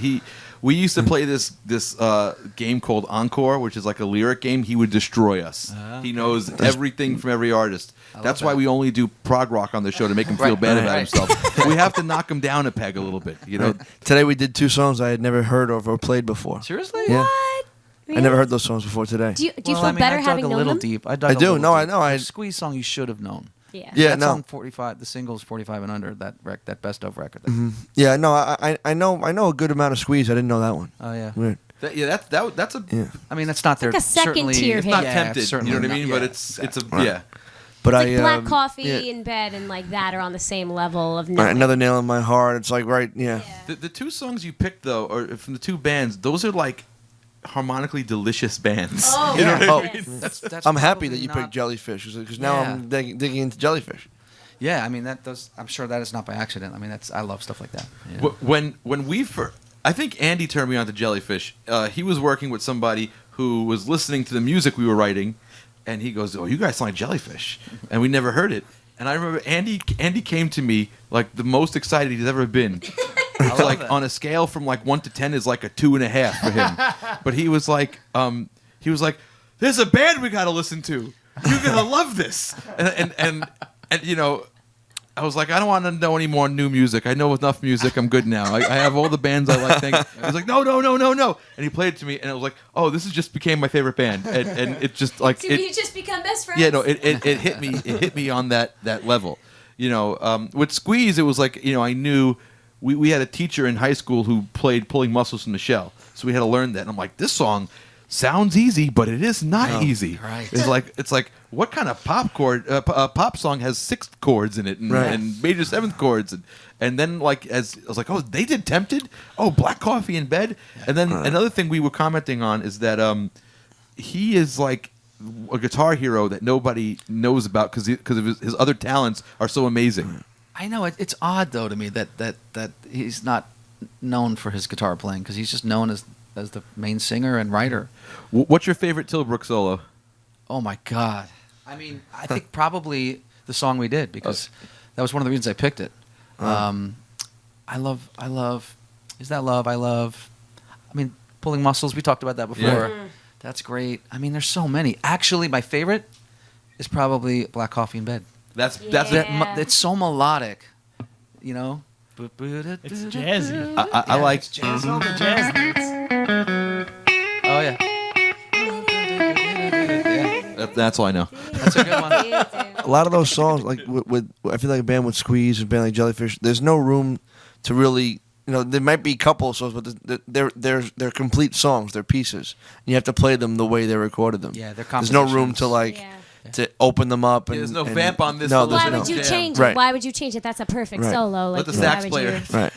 We used to play this game called Encore, which is like a lyric game. He would destroy us. He knows everything from every artist. That's why we only do prog rock on the show, to make him feel bad about himself. We have to knock him down a peg a little bit, Today we did 2 songs I had never heard of or played before. Seriously? Yeah. What? I never heard those songs before today. Do you Well, feel better I dug having a known little them? deep. I do. No, I know. The Squeeze song you should have known. Yeah. Yeah, That's no. on 45. The single's 45 and under. That best of record. Yeah, no. I know a good amount of Squeeze. I didn't know that one. Oh yeah. Weird. That's a. Yeah. I mean, that's not their like a second certainly, tier It's hit. not Yeah, tempted. it's You know certainly what I mean? not- But yeah, it's exactly. a yeah. But It's like black coffee yeah. in bed and like that are on the same level of Right, knowing. Another Nail in My Heart. It's like yeah. The 2 songs you picked though, or from the 2 bands, those are like harmonically delicious bands. Oh, Yeah. yeah. Oh. That's I'm happy probably that you not- picked Jellyfish because now Yeah. I'm digging into Jellyfish. Yeah, I mean I'm sure that is not by accident. I mean I love stuff like that. Yeah. When we first, I think Andy turned me on to Jellyfish. He was working with somebody who was listening to the music we were writing, and he goes, "Oh, you guys sound like Jellyfish," and we never heard it. And I remember Andy came to me like the most excited he's ever been. It's like that. on a scale from like 1 to 10 is like a 2.5 for him. But he was like, "There's a band we got to listen to. You're gonna love this." And I was like, I don't want to know any more new music. I know enough music. I'm good now. I have all the bands I like. He was like, no. And he played it to me, and I was like, oh, this has just became my favorite band. And it just like Did you just become best friends? yeah, no, it hit me. It hit me on that level. With Squeeze, it was like I knew we had a teacher in high school who played Pulling Muscles from the Shell, so we had to learn that. And I'm like, this song, sounds easy, but it is not easy. Right. It's like what kind of pop song has 6 chords in it and major 7th chords and then like as I was like, oh, they did Tempted, oh, Black Coffee in Bed, and then another thing we were commenting on is that he is like a guitar hero that nobody knows about because of his other talents are so amazing. I know it's odd though to me that he's not known for his guitar playing because he's just known as the main singer and writer. What's your favorite Tilbrook solo? Oh my God! I mean, I think probably the song we did because that was one of the reasons I picked it. I love. Is that love? I love. I mean, Pulling Muscles. We talked about that before. Yeah. That's great. I mean, there's so many. Actually, my favorite is probably Black Coffee in Bed. That's It's so melodic, you know. It's jazzy. I like It's all the jazz notes. Oh yeah. that's all I know. That's a good one. A lot of those songs, like with I feel like a band with Squeeze, a band like Jellyfish, there's no room to really, there might be a couple of songs, but they're complete songs, they're pieces. And you have to play them the way they recorded them. Yeah, they're There's no room compositions. to to open them up. And, There's no and- vamp on this. No, little there's Why no. would you jam. change Right. it? Why would you change it? That's a perfect Right. solo. Like, Let the why sax would player. you- Right.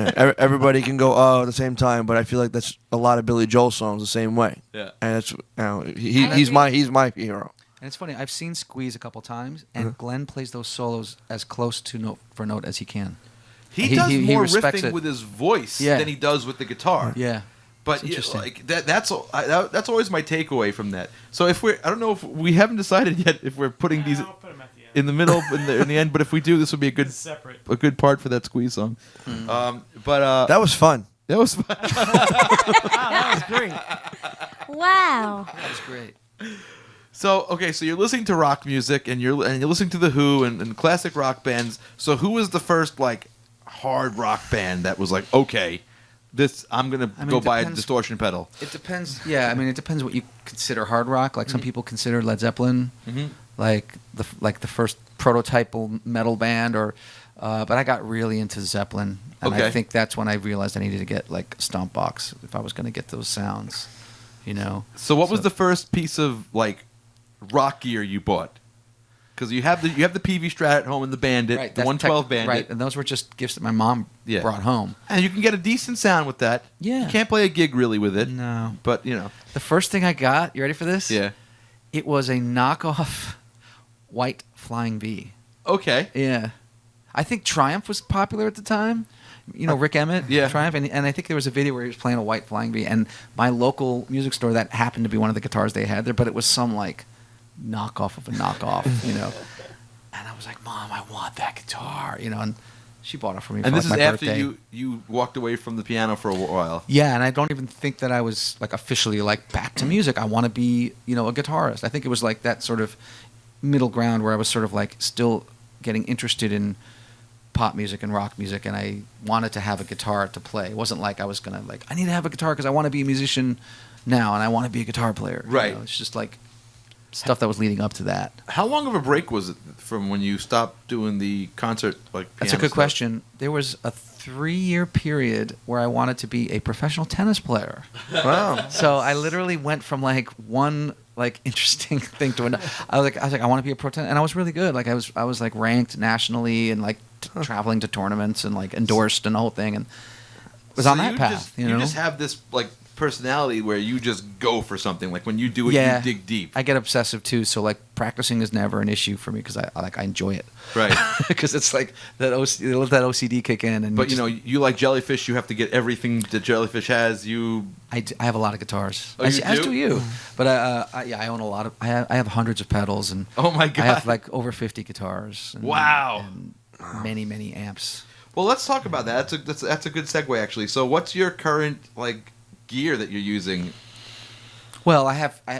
Yeah. Everybody can go at the same time, but I feel like that's a lot of Billy Joel songs the same way. Yeah. And it's I he's agree. my hero. And it's funny. I've seen Squeeze a couple times, and Glenn plays those solos as close to note for note as he can. He does more respects riffing it. with his voice Yeah. than he does with the guitar. Yeah. But It's yeah, interesting. like that's always my takeaway from that. So if I don't know if we haven't decided yet if we're putting these I'll put them at the end. in the middle in the end. But if we do, this would be It's separate. a good part for that Squeeze song. But That was fun. that was fun. That was great. Wow. That was great. So okay, so you're listening to rock music and you're listening to the Who and classic rock bands. So who was the first like hard rock band that was like, okay, this I'm gonna go it buy a depends- distortion pedal? It depends. Yeah, I mean, it depends what you consider hard rock. Like some people consider Led Zeppelin, like the first prototypal metal band, or. But I got really into Zeppelin, and Okay. I think that's when I realized I needed to get like a stomp box if I was going to get those sounds, So what was the first piece of like rock gear you bought? Because you have the PV Strat at home and the Bandit, the that's 112 Bandit, right? And those were just gifts that my mom Yeah. brought home. and you can get a decent sound with that. Yeah. You can't play a gig really with it. No, But the first thing I got, you ready for this? yeah. It was a knockoff white Flying V. Okay. Yeah. I think Triumph was popular at the time. Rick Emmett, Yeah. Triumph. And I think there was a video where he was playing a white Flying V. And my local music store, that happened to be one of the guitars they had there, but it was some, like, knockoff of a knockoff, And I was like, Mom, I want that guitar, And she bought it for me And for this is like, my after birthday. you walked away from the piano for a while. Yeah, and I don't even think that I was, like, officially, like, back to music. I want to be, a guitarist. I think it was, like, that sort of middle ground where I was sort of, like, still getting interested in pop music and rock music, and I wanted to have a guitar to play. It wasn't like I was gonna like I need to have a guitar because I want to be a musician now and I want to be a guitar player. Right. It's just like stuff that was leading up to that. How long of a break was it from when you stopped doing the concert like That's a piano good stuff? question. There was a 3-year period where I wanted to be a professional tennis player. Wow. So I literally went from like one like interesting thing to another. I was like I want to be a pro tennis, and I was really good. Like I was like ranked nationally and like traveling to tournaments and like endorsed and the whole thing, and was on that path. You just have this like personality where you just go for something. Like when you do it, Yeah. you dig deep. I get obsessive too, so like practicing is never an issue for me because I enjoy it. Right. Because it's like that let that OCD kick in, and But you like Jellyfish, you have to get everything that Jellyfish has. I have a lot of guitars. Oh, you as do? do you. But I own a lot of. I have hundreds of pedals, and Oh my God. I have like over 50 guitars. And, Wow. And many amps. Well, let's talk about that. That's a good segue actually. So, what's your current like gear that you're using? Well,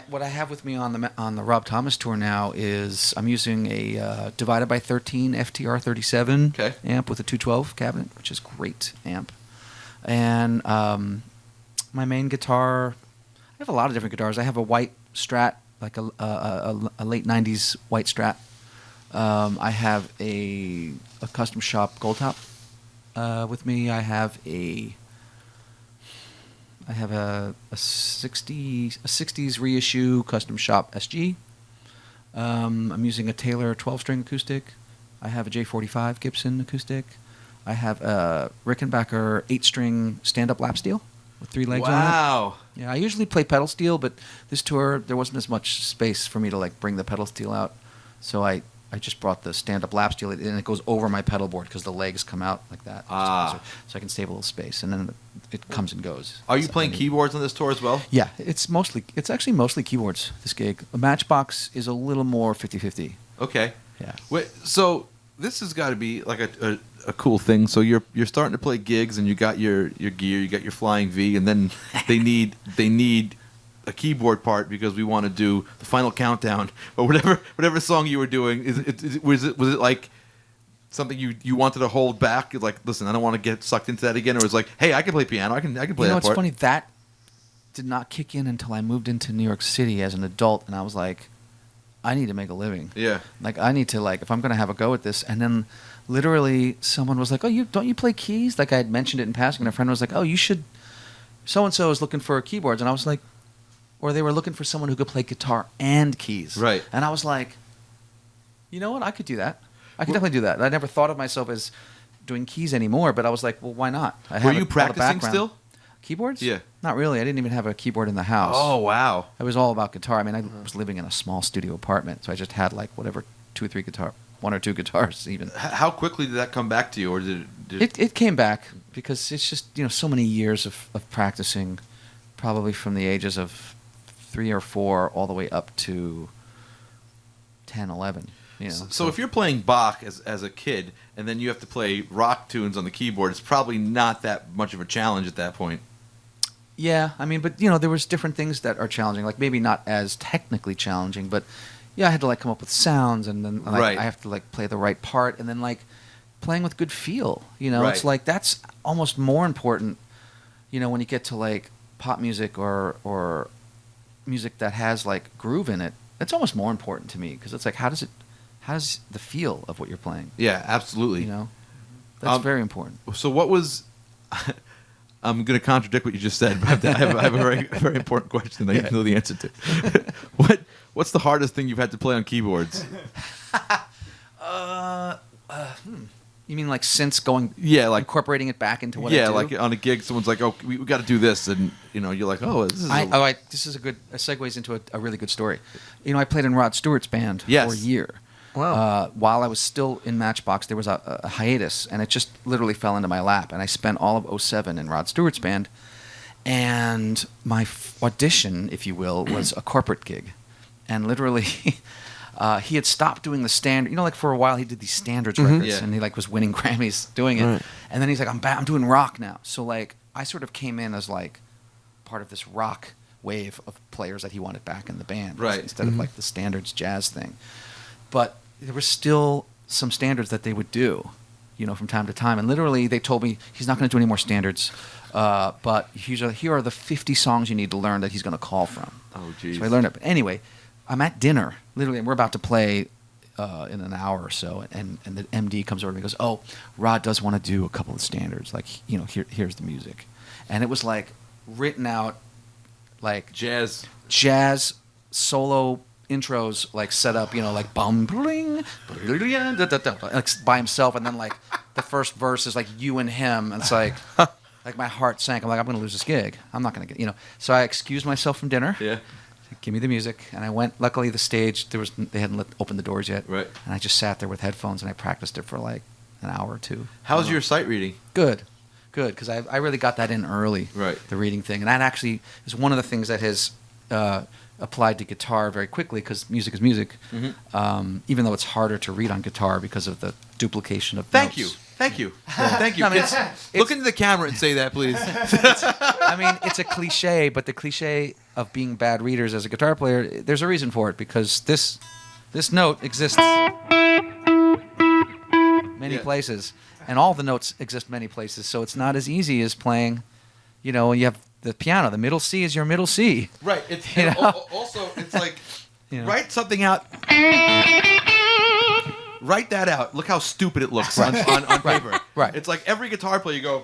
what I have with me on the Rob Thomas tour now is I'm using a divided by 13 FTR 37 Okay. amp with a 212 cabinet, which is great amp. And my main guitar, I have a lot of different guitars. I have a white Strat, like a late 90s white Strat. I have a custom shop Gold Top with me. I have a I have a 60s reissue Custom Shop SG. I'm using a Taylor 12-string acoustic. I have a J45 Gibson acoustic. I have a Rickenbacker 8-string stand-up lap steel with 3 legs on it. Wow. Yeah, I usually play pedal steel, but this tour there wasn't as much space for me to like bring the pedal steel out, so I just brought the stand-up lap steel, and it goes over my pedal board because the legs come out like that. Ah. So I can save a little space, and then it comes and goes. Are you So, playing I mean, keyboards on this tour as well? Yeah, it's actually mostly keyboards. This gig, a Matchbox is a little more 50-50. Okay. Yeah. Wait, so this has got to be like a cool thing. So you're starting to play gigs, and you got your gear, you got your Flying V, and then they need a keyboard part because we want to do the final countdown or whatever song you were doing. Was it like something you wanted to hold back? Like, listen, I don't want to get sucked into that again, or was like, hey, I can play piano, I can play that part. It's funny, that did not kick in until I moved into New York City as an adult, and I was like, I need to make a living. Yeah. Like, I need to, like, if I'm going to have a go at this. And then literally someone was like, oh, don't you play keys? Like, I had mentioned it in passing, and a friend was like, oh, you should, so-and-so is looking for keyboards. And I was like, or they were looking for someone who could play guitar and keys. Right. And I was like, you know what? I could do that. I could definitely do that. I never thought of myself as doing keys anymore, but I was like, well, why not? Were you practicing still? Keyboards? Yeah. Not really. I didn't even have a keyboard in the house. Oh, wow. It was all about guitar. I mean, I was living in a small studio apartment, so I just had like whatever 2 or 3 guitar, 1 or 2 guitars even. How quickly did that come back to you, or did It came back because it's just, so many years of practicing, probably from the ages of 3 or 4 all the way up to 10, 11. So if you're playing Bach as a kid, and then you have to play rock tunes on the keyboard, it's probably not that much of a challenge at that point. Yeah, I mean, but there was different things that are challenging, like maybe not as technically challenging, but yeah, I had to like come up with sounds, and then like, Right. I have to like play the right part, and then like playing with good feel. Right. It's like that's almost more important. When you get to like pop music or music that has like groove in it, that's almost more important to me because it's like how does the feel of what you're playing? Yeah, absolutely. That's very important. So what was? I'm going to contradict what you just said, but I have a very very important question that you know the answer to. What's the hardest thing you've had to play on keyboards? You mean like since going? Yeah, like incorporating it back into what I do? like on a gig, someone's like, "Oh, we got to do this," and you're like, "Oh, this is." This is a good. It segues into a really good story. I played in Rod Stewart's band Yes. for a year. Wow. While I was still in Matchbox, there was a hiatus, and it just literally fell into my lap. And I spent all of 2007 in Rod Stewart's band, and my audition, if you will, was a corporate gig, and literally. He had stopped doing the standard. Like for a while he did these standards records, Yeah. and he like was winning Grammys doing it. Right. And then he's like, I'm doing rock now. So like I sort of came in as like part of this rock wave of players that he wanted back in the band, Right. Instead of like the standards jazz thing. But there were still some standards that they would do, from time to time. And literally they told me he's not going to do any more standards, but here are the 50 songs you need to learn that he's going to call from. Oh, geez. So I learned it. But anyway, I'm at dinner, literally, and we're about to play in an hour or so, and the MD comes over to me and goes, "Oh, Rod does want to do a couple of standards, like, here's the music." And it was like written out, like jazz solo intros, like set up, like bum bling, like by himself, and then like the first verse is like you and him, and it's like like my heart sank. I'm like, I'm gonna lose this gig. I'm not gonna get, So I excused myself from dinner. Yeah. Give me the music, and I went. Luckily, the stage they hadn't opened the doors yet, Right. And I just sat there with headphones and I practiced it for like an hour or 2. How's your sight reading? Good, because I really got that in early, Right. The reading thing, and that actually is one of the things that has applied to guitar very quickly because music is music, even though it's harder to read on guitar because of the duplication of Thank notes. you. Thank you. Thank you. I mean, Look into the camera and say that, please. I mean, it's a cliche, but the cliche of being bad readers as a guitar player, there's a reason for it because this note exists many places, and all the notes exist many places. So it's not as easy as playing. You have the piano. The middle C is your middle C. Right. It's also it's like write something out. Write that out. Look how stupid it looks on paper. Right. It's like every guitar player you go.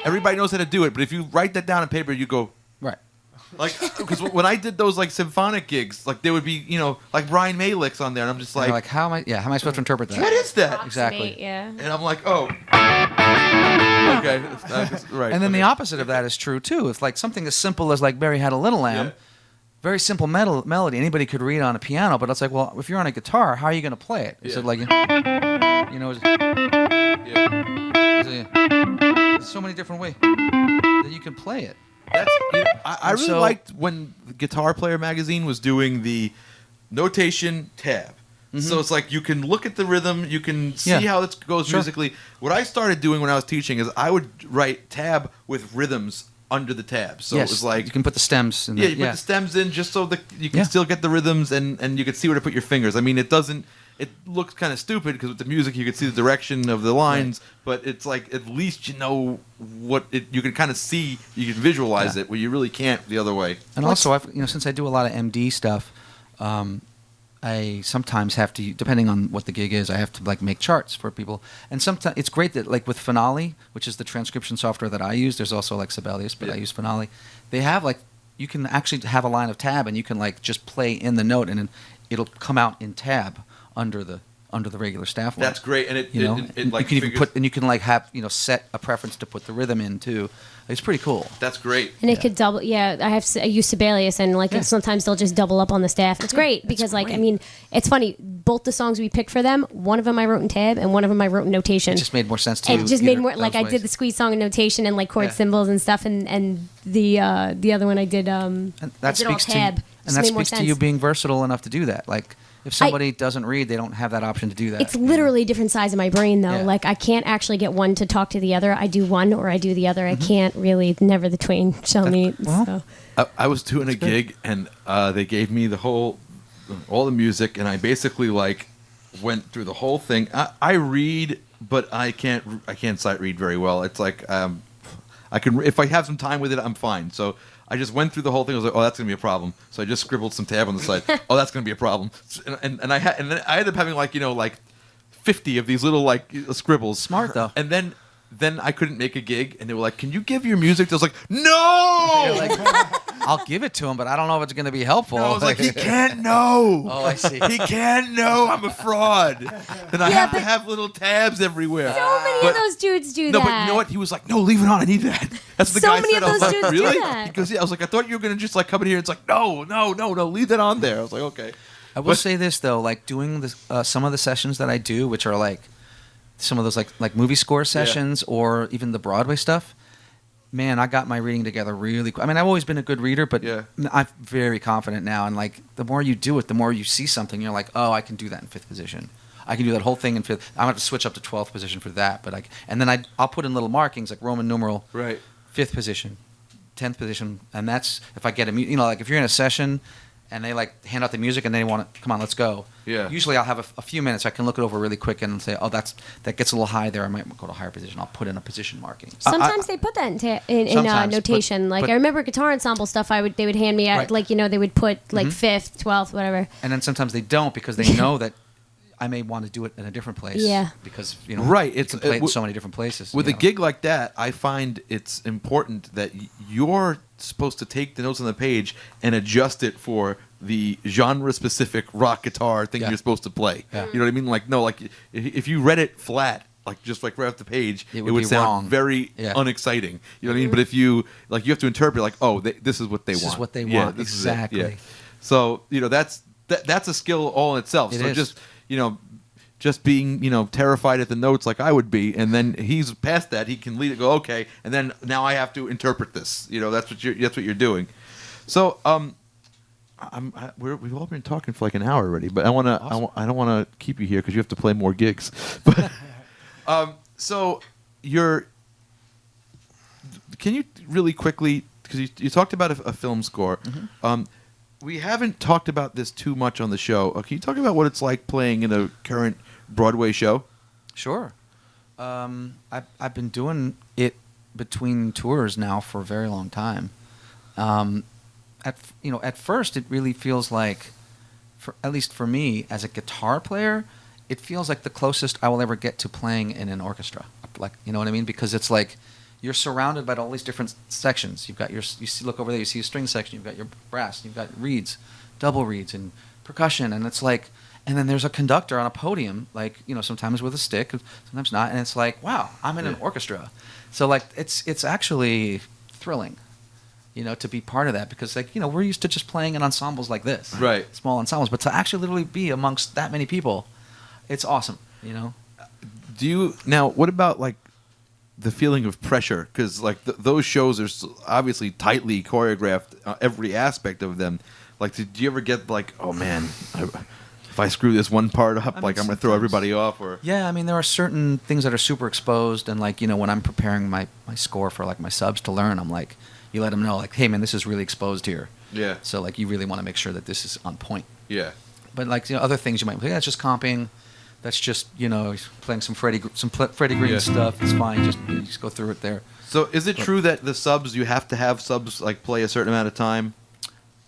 everybody knows how to do it. But if you write that down on paper, you go Right. like because when I did those like symphonic gigs, like there would be like Brian May licks on there, and I'm just And like, you're like, how am I supposed to interpret that? what is that? Exactly. Yeah. And I'm like, oh, okay, that's right. And then okay. the opposite of that is true too. It's like something as simple as like Barry Had a Little Lamb, Yeah. very simple melody. Anybody could read on a piano, but it's like, well, if you're on a guitar, how are you going to play it? Is Yeah. it like, is Yeah. there's so many different ways that you can play it. That's I And really so- liked when the Guitar Player magazine was doing the notation tab. So it's like you can look at the rhythm, you can see Yeah. how it goes Sure. musically. What I started doing when I was teaching is I would write tab with rhythms under the tab. So yes, it was like you can put the stems in yeah, there. you put the stems in just so that you can Yeah. still get the rhythms and you can see where to put your fingers. I mean, it looks kind of stupid because with the music you can see the direction of the lines, but it's like at least you know you can kind of see, you can visualize Yeah. it where you really can't the other way. And also, since I do a lot of MD stuff, I sometimes have to, depending on what the gig is, I have to like make charts for people. And sometimes it's great that like with Finale, which is the transcription software that I use. There's also like Sibelius, but I use Finale. They have like you can actually have a line of tab, and you can like just play in the note, and then it'll come out in tab under the regular staff line. That's great, and it And like you can even figures- put, and you can like have set a preference to put the rhythm in too. It's pretty cool. That's great. And it could double. Yeah, I use Sibelius, and like sometimes they'll just double up on the staff. It's great because like I mean, it's funny. Both the songs we picked for them, one of them I wrote in tab, and one of them I wrote in notation. It just made more sense to It just made either more of like those I ways. did the squeeze song in notation and like chord Yeah. symbols and stuff, and the other one I did And I that did all speaks tab. to Just and that made more speaks to you sense. being versatile enough to do that. Like if somebody doesn't read, they don't have that option to do that. It's literally a different size of my brain though. Yeah. Like I can't actually get one to talk to the other. I do one or I do the other. I can't really. Never the twain shall meet. well, So. I was doing a gig and they gave me all the music, and I basically like went through the whole thing. I read, but I can't sight read very well. It's like I can if I have some time with it, I'm fine. So I just went through the whole thing. I was like, oh, that's gonna be a problem. So I just scribbled some tab on the side. Oh, that's gonna be a problem. And then I ended up having like 50 of these little like scribbles. Smart, though. And then I couldn't make a gig, and they were like, "Can you give your music?" I was like, "No!" I'll give it to him, but I don't know if it's going to be helpful. I was like, "He can't know. Oh, I see. He can't know I'm a fraud, and I have to have little tabs everywhere." So many of those dudes do No, that. but you know what? He was like, "No, leave it on. I need that." That's what the So guy many said. of I was those like, dudes do "Really?" that. Because I was like, "I thought you were gonna just like come in here." It's like, "No, leave that on there." I was like, "Okay." I will say this though, like doing this, some of the sessions that I do, which are like some of those like movie score sessions or even the Broadway stuff. Man, I got my reading together really quick. I mean, I've always been a good reader, but Yeah. I'm very confident now. And like the more you do it, the more you see something. You're like, oh, I can do that in fifth position. I can do that whole thing in fifth. I'm gonna have to switch up to 12th position for that, but and then I'll put in little markings like Roman numeral, Right. fifth position, 10th position, and that's if I get like if you're in a session and they like hand out the music and they want to come on, let's go. Yeah. Usually I'll have a few minutes. I can look it over really quick and say, oh, that gets a little high there. I might go to a higher position. I'll put in a position marking. Sometimes they put that in Sometimes, notation. but- I remember guitar ensemble stuff. They would hand me out Right. they would put like fifth, 12th, whatever. And then sometimes they don't because they know that I may want to do it in a different place. Yeah. Because Right, you it's- can play it in w- so many different places. With you a know. gig like that, I find it's important that you're supposed to take the notes on the page and adjust it for the genre-specific rock guitar thing Yeah. you're supposed to play. Yeah. You know what I mean? Like, no, like if you read it flat, like just like right off the page, It it would would be sound wrong. very Yeah. unexciting. You know what I mean? But if you have to interpret like, oh, this is what they This is want. what they Yeah, want. this is it. Exactly. Yeah. So that's a skill all in itself. It so is. just being terrified at the notes like I would be, and then he's past that. He can lead it. Go okay, and then now I have to interpret this. That's what you're doing. So we've all been talking for like an hour already, but I don't want to keep you here because you have to play more gigs. But so can you really quickly, because you talked about a film score. We haven't talked about this too much on the show. Can you talk about what it's like playing in a current Broadway show? Sure. I've been doing it between tours now for a very long time. At first it really feels like, at least for me as a guitar player, it feels like the closest I will ever get to playing in an orchestra. Like, you know what I mean? Because it's like you're surrounded by all these different sections. You've got look over there, you see a string section, you've got your brass, you've got reeds, double reeds, and percussion, and it's like, and then there's a conductor on a podium, like, sometimes with a stick, sometimes not, and it's like, wow, I'm in an orchestra. So like, it's actually thrilling, to be part of that, because like, we're used to just playing in ensembles like this, Right? Small ensembles, but to actually literally be amongst that many people, it's awesome, Now, what about like the feeling of pressure? Because like those shows are obviously tightly choreographed, every aspect of them. Like, did you ever get like, oh man, if I screw this one part up, I'm going to throw everybody off? Or yeah, I mean, there are certain things that are super exposed, and like, when I'm preparing my score for like my subs to learn, I'm like, you let them know, like, hey man, this is really exposed here. Yeah. So like, you really want to make sure that this is on point. Yeah. But like, other things you might play, that's just comping. That's just, playing some Freddie Green stuff. It's fine. You just go through it there. So is it true that the subs, you have to have subs like play a certain amount of time?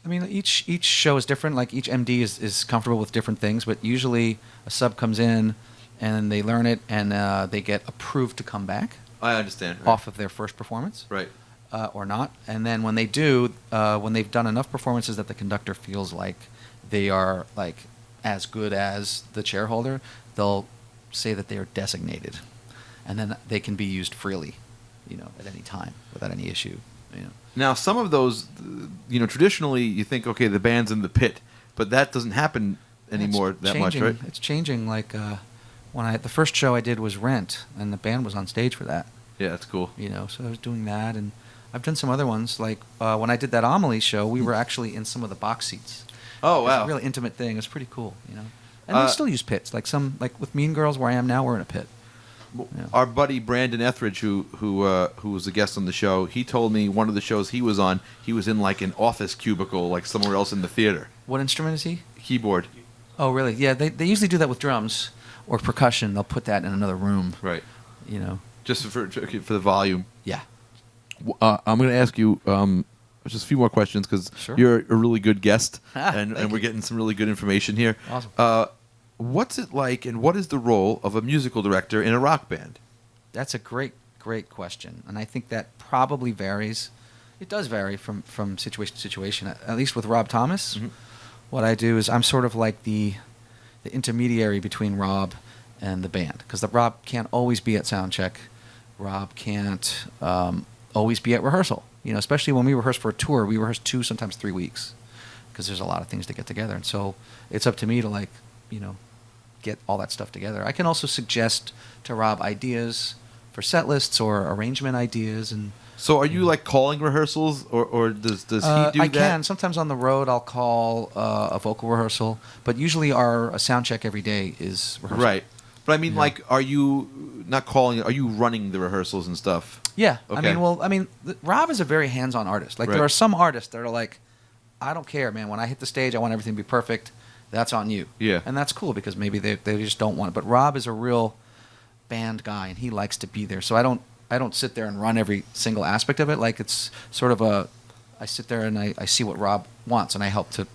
I mean, each show is different. Like, each MD is comfortable with different things, but usually a sub comes in and they learn it, and they get approved to come back. I understand. Right. Off of their first performance. Right. Or not. And then when they do, when they've done enough performances that the conductor feels like they are like as good as the chair holder, they'll say that they are designated, and then they can be used freely, at any time without any issue. Now, some of those, traditionally you think, okay, the band's in the pit, but that doesn't happen anymore that much, right? It's changing. Like the first show I did was Rent, and the band was on stage for that. Yeah, that's cool. So I was doing that, and I've done some other ones. Like when I did that Amelie show, we were actually in some of the box seats. Oh, wow. It's a really intimate thing. It's pretty cool, And they still use pits. Like with Mean Girls, where I am now, we're in a pit. Our buddy Brandon Etheridge, who was a guest on the show, he told me one of the shows he was on, he was in like an office cubicle, like somewhere else in the theater. What instrument is he? Keyboard. Oh, really? Yeah, they usually do that with drums or percussion. They'll put that in another room. Right. Just for the volume. Yeah. I'm going to ask you just a few more questions, because Sure. you're a really good guest, Thank and we're you. getting some really good information here. Awesome. What's it like, and what is the role of a musical director in a rock band? That's a great question, and I think that probably varies. It does vary from situation to situation. At least with Rob Thomas, what I do is I'm sort of like the intermediary between Rob and the band, because Rob can't always be at sound check. Rob can't always be at rehearsal. Especially when we rehearse for a tour, we rehearse 2, sometimes 3 weeks, because there's a lot of things to get together, and so it's up to me to get all that stuff together. I can also suggest to Rob ideas for set lists or arrangement ideas. And So are you like calling rehearsals, or does he do that? I can. Sometimes on the road I'll call a vocal rehearsal, but usually a sound check every day is rehearsal. Right. But I mean, like, are you not calling? Are you running the rehearsals and stuff? Yeah. Okay. Rob is a very hands-on artist. Like, Right. there are some artists that are like, I don't care, man. When I hit the stage, I want everything to be perfect. That's on you. Yeah. And that's cool, because maybe they just don't want it. But Rob is a real band guy, and he likes to be there. So I don't sit there and run every single aspect of it. Like, it's sort of I sit there and I see what Rob wants, and I help to,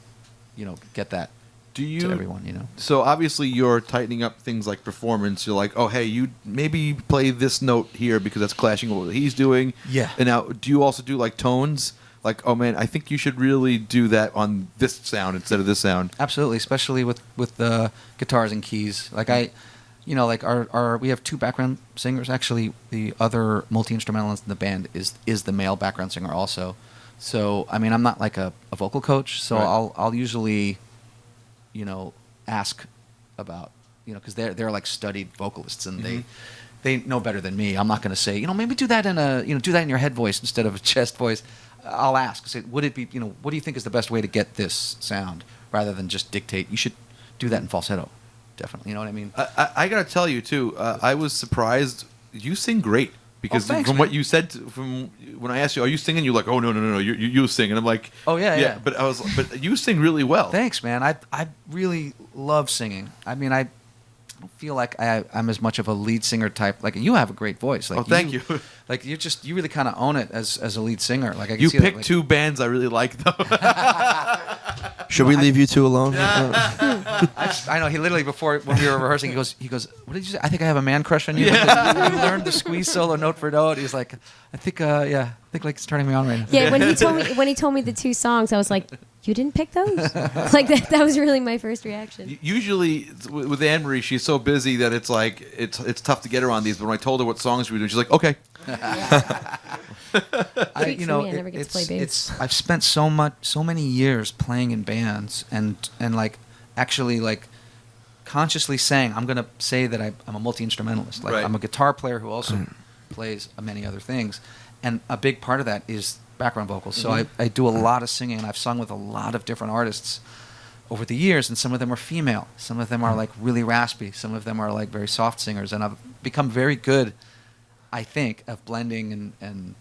get that to everyone, So obviously you're tightening up things like performance. You're like, oh, hey, you maybe play this note here because that's clashing with what he's doing. Yeah. And now, do you also do like tones? Like, oh man, I think you should really do that on this sound instead of this sound. Absolutely, especially with the guitars and keys. Like we have 2 background singers. Actually, the other multi-instrumentalist in the band is the male background singer also. So I mean, I'm not like a vocal coach, so Right. I'll usually, ask about, because they're like studied vocalists, and they know better than me. I'm not going to say, maybe do that in your head voice instead of a chest voice. I'll ask, say, would it be, what do you think is the best way to get this sound, rather than just dictate? You should do that in falsetto, definitely. You know what I mean? I got to tell you too, I was surprised. You sing great, because thanks, from man. what you said, from when I asked you, are you singing? You're like, oh no, you sing, and I'm like, Oh, yeah. But you sing really well. Thanks, man. I really love singing. I mean, I don't feel like I'm as much of a lead singer type. Like, you have a great voice. Like, Oh, thank you. Like, you really kind of own it as a lead singer. Like, I can You see that, picked like, 2 bands I really like, though. Should we leave you 2 alone? I know. He literally before when we were rehearsing, he goes, "What did you say? I think I have a man crush on you. You learned the squeeze solo note for note." He's like, "I think like it's turning me on right now." Yeah, when he told me the 2 songs, I was like, "You didn't pick those?" Like that was really my first reaction. Usually with Anne Marie, she's so busy that it's like it's tough to get her on these. But when I told her what songs we were doing, she's like, "Okay." I never get to play bass. I've spent so many years playing in bands and like actually like consciously saying I'm gonna say that I'm a multi-instrumentalist. Like Right. I'm a guitar player who also plays many other things, and a big part of that is background vocals. So I do a lot of singing, and I've sung with a lot of different artists over the years, and some of them are female, some of them are like really raspy, some of them are like very soft singers, and I've become very good, I think, of blending and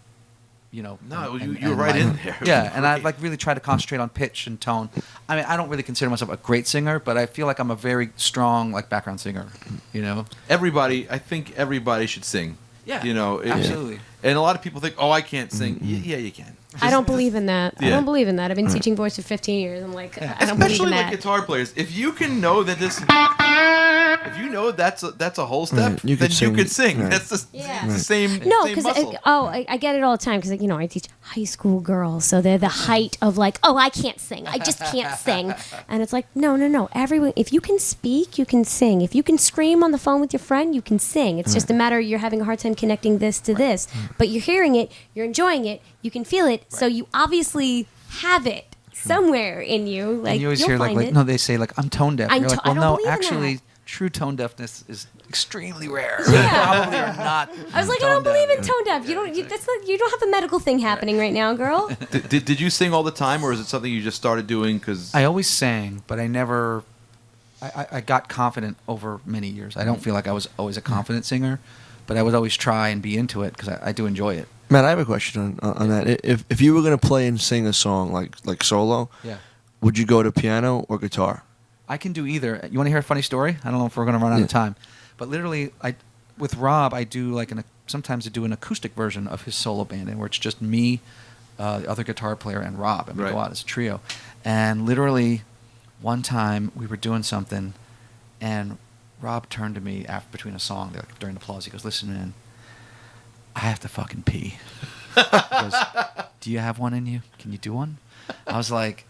you know. No, and you're right like, in there. Yeah, and I like really try to concentrate on pitch and tone. I mean, I don't really consider myself a great singer, but I feel like I'm a very strong like background singer. You know. I think everybody should sing. Yeah. You know, absolutely. And a lot of people think, "Oh, I can't sing." Yeah, you can. I don't believe in that. I Yeah. don't believe in that. I've been teaching voice for 15 years. I'm like, I don't believe in Especially that. like guitar players. If you can know that if you know that's a whole step, Right, you then could you sing. could sing. Right. That's the, Yeah. it's the same. No, same because muscle. I get it all the time because I teach high school girls, so they're the height of like, oh, I can't sing, I just can't sing, and it's like, no, everyone, if you can speak, you can sing. If you can scream on the phone with your friend, you can sing. It's just a matter you're having a hard time connecting this to this, but you're hearing it, you're enjoying it, you can feel it, so you obviously have it somewhere in you. Like and you always you'll hear find like it. no, they say like I'm tone deaf. I'm You're to- like, I well, don't no, believe in actually, that. true tone deafness is extremely rare. Yeah. Probably are not. I was like, I don't believe in tone deaf. You don't. You don't have a medical thing happening right now, girl. Did you sing all the time, or is it something you just started doing because? I always sang, but I never. I got confident over many years. I don't feel like I was always a confident singer, but I would always try and be into it because I do enjoy it. Matt, I have a question on that. If you were gonna play and sing a song like solo, Yeah. would you go to piano or guitar? I can do either. You want to hear a funny story? I don't know if we're going to run out of time, but literally, with Rob, I do like sometimes I do an acoustic version of his solo band, and where it's just me, the other guitar player, and Rob, and we Right. go out as a trio. And literally, one time we were doing something, and Rob turned to me between a song during the applause. He goes, "Listen, man, I have to fucking pee." He goes, "Do you have one in you? Can you do one?" I was like,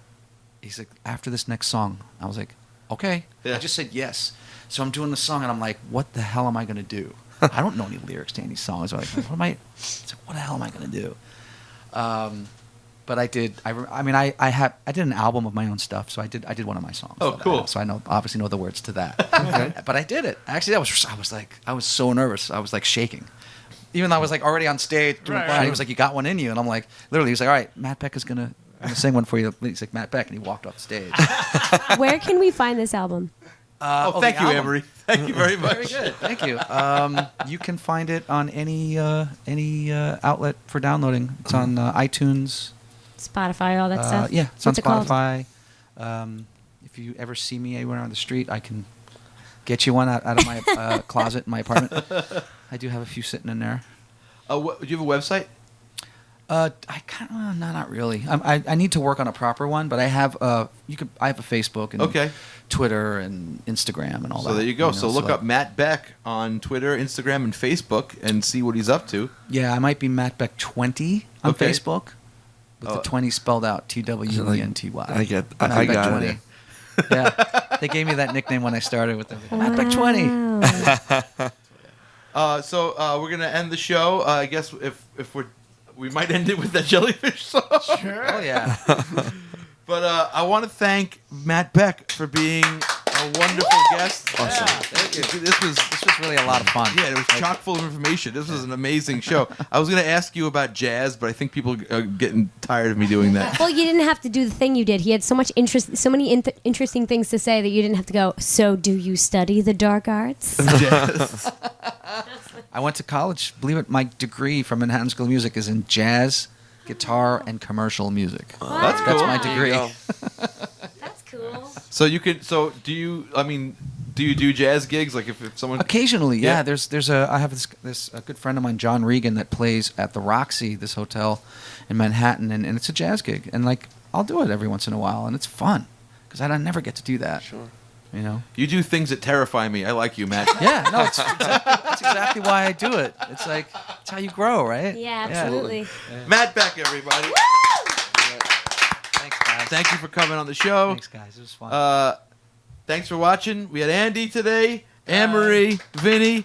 he's like, "After this next song." I was like, "Okay." Yeah. I just said yes. So I'm doing the song, and I'm like, "What the hell am I going to do?" I don't know any lyrics to any songs. I'm like, what am I? It's like, what the hell am I going to do? But I did. I did an album of my own stuff, so I did one of my songs. Oh, that I cool. have, so I obviously know the words to that. But I did it. Actually, I was so nervous. I was like shaking. Even though I was like already on stage, he was like, "You got one in you," and I'm like, literally, he was like, "All right, Matt Beck is gonna sing one for you." He's like, "Matt Beck," and he walked off stage. Where can we find this album? Thank you, Anne Marie. Thank you very much. Very good, thank you. You can find it on any outlet for downloading. It's on iTunes. Spotify, all that stuff. Yeah, it's What's it on called? Spotify. If you ever see me anywhere on the street, I can get you one out of my closet in my apartment. I do have a few sitting in there. Do you have a website? I kind of not really. I need to work on a proper one, but I have I have a Facebook and Okay. Twitter and Instagram and all that. So there you go. know, So look up Matt Beck on Twitter, Instagram, and Facebook, and see what he's up to. Yeah, I might be Matt Beck 20 on Okay. Facebook, with the 20 spelled out TWENTY. I get. I Matt Beck got 20. it. Yeah, they gave me that nickname when I started with them. Matt Beck 20. Wow. So we're gonna end the show. I guess if we might end it with that jellyfish song. Oh yeah. But I want to thank Matt Beck for being a wonderful guest. Awesome. Thank you. This was really a lot of fun. Yeah, it was chock full of information. This was an amazing show. I was going to ask you about jazz, but I think people are getting tired of me doing that. Well, you didn't have to do the thing you did. He had so much interest, so many interesting things to say that you didn't have to go. So, do you study the dark arts? Jazz. I went to college. Believe it, my degree from Manhattan School of Music is in jazz, guitar, and commercial music. That's That's cool. my There you degree. go. That's cool. So you could. So do you? I mean, do you do jazz gigs? Like if someone. Occasionally, Yeah. yeah. I have this a good friend of mine, John Regan, that plays at the Roxy, this hotel in Manhattan, and it's a jazz gig, and like I'll do it every once in a while, and it's fun because I never get to do that. Sure. You know. You do things that terrify me. I like you, Matt. Yeah, no, that's exactly why I do it. It's like it's how you grow, right? Yeah, absolutely. Matt Beck, everybody. Thanks, guys. Thank you for coming on the show. Thanks, guys. It was fun. Thanks for watching. We had Andy today, Anne-Marie, Vinny.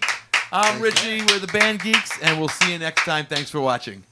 I'm Richie. We're the band Geeks, and we'll see you next time. Thanks for watching.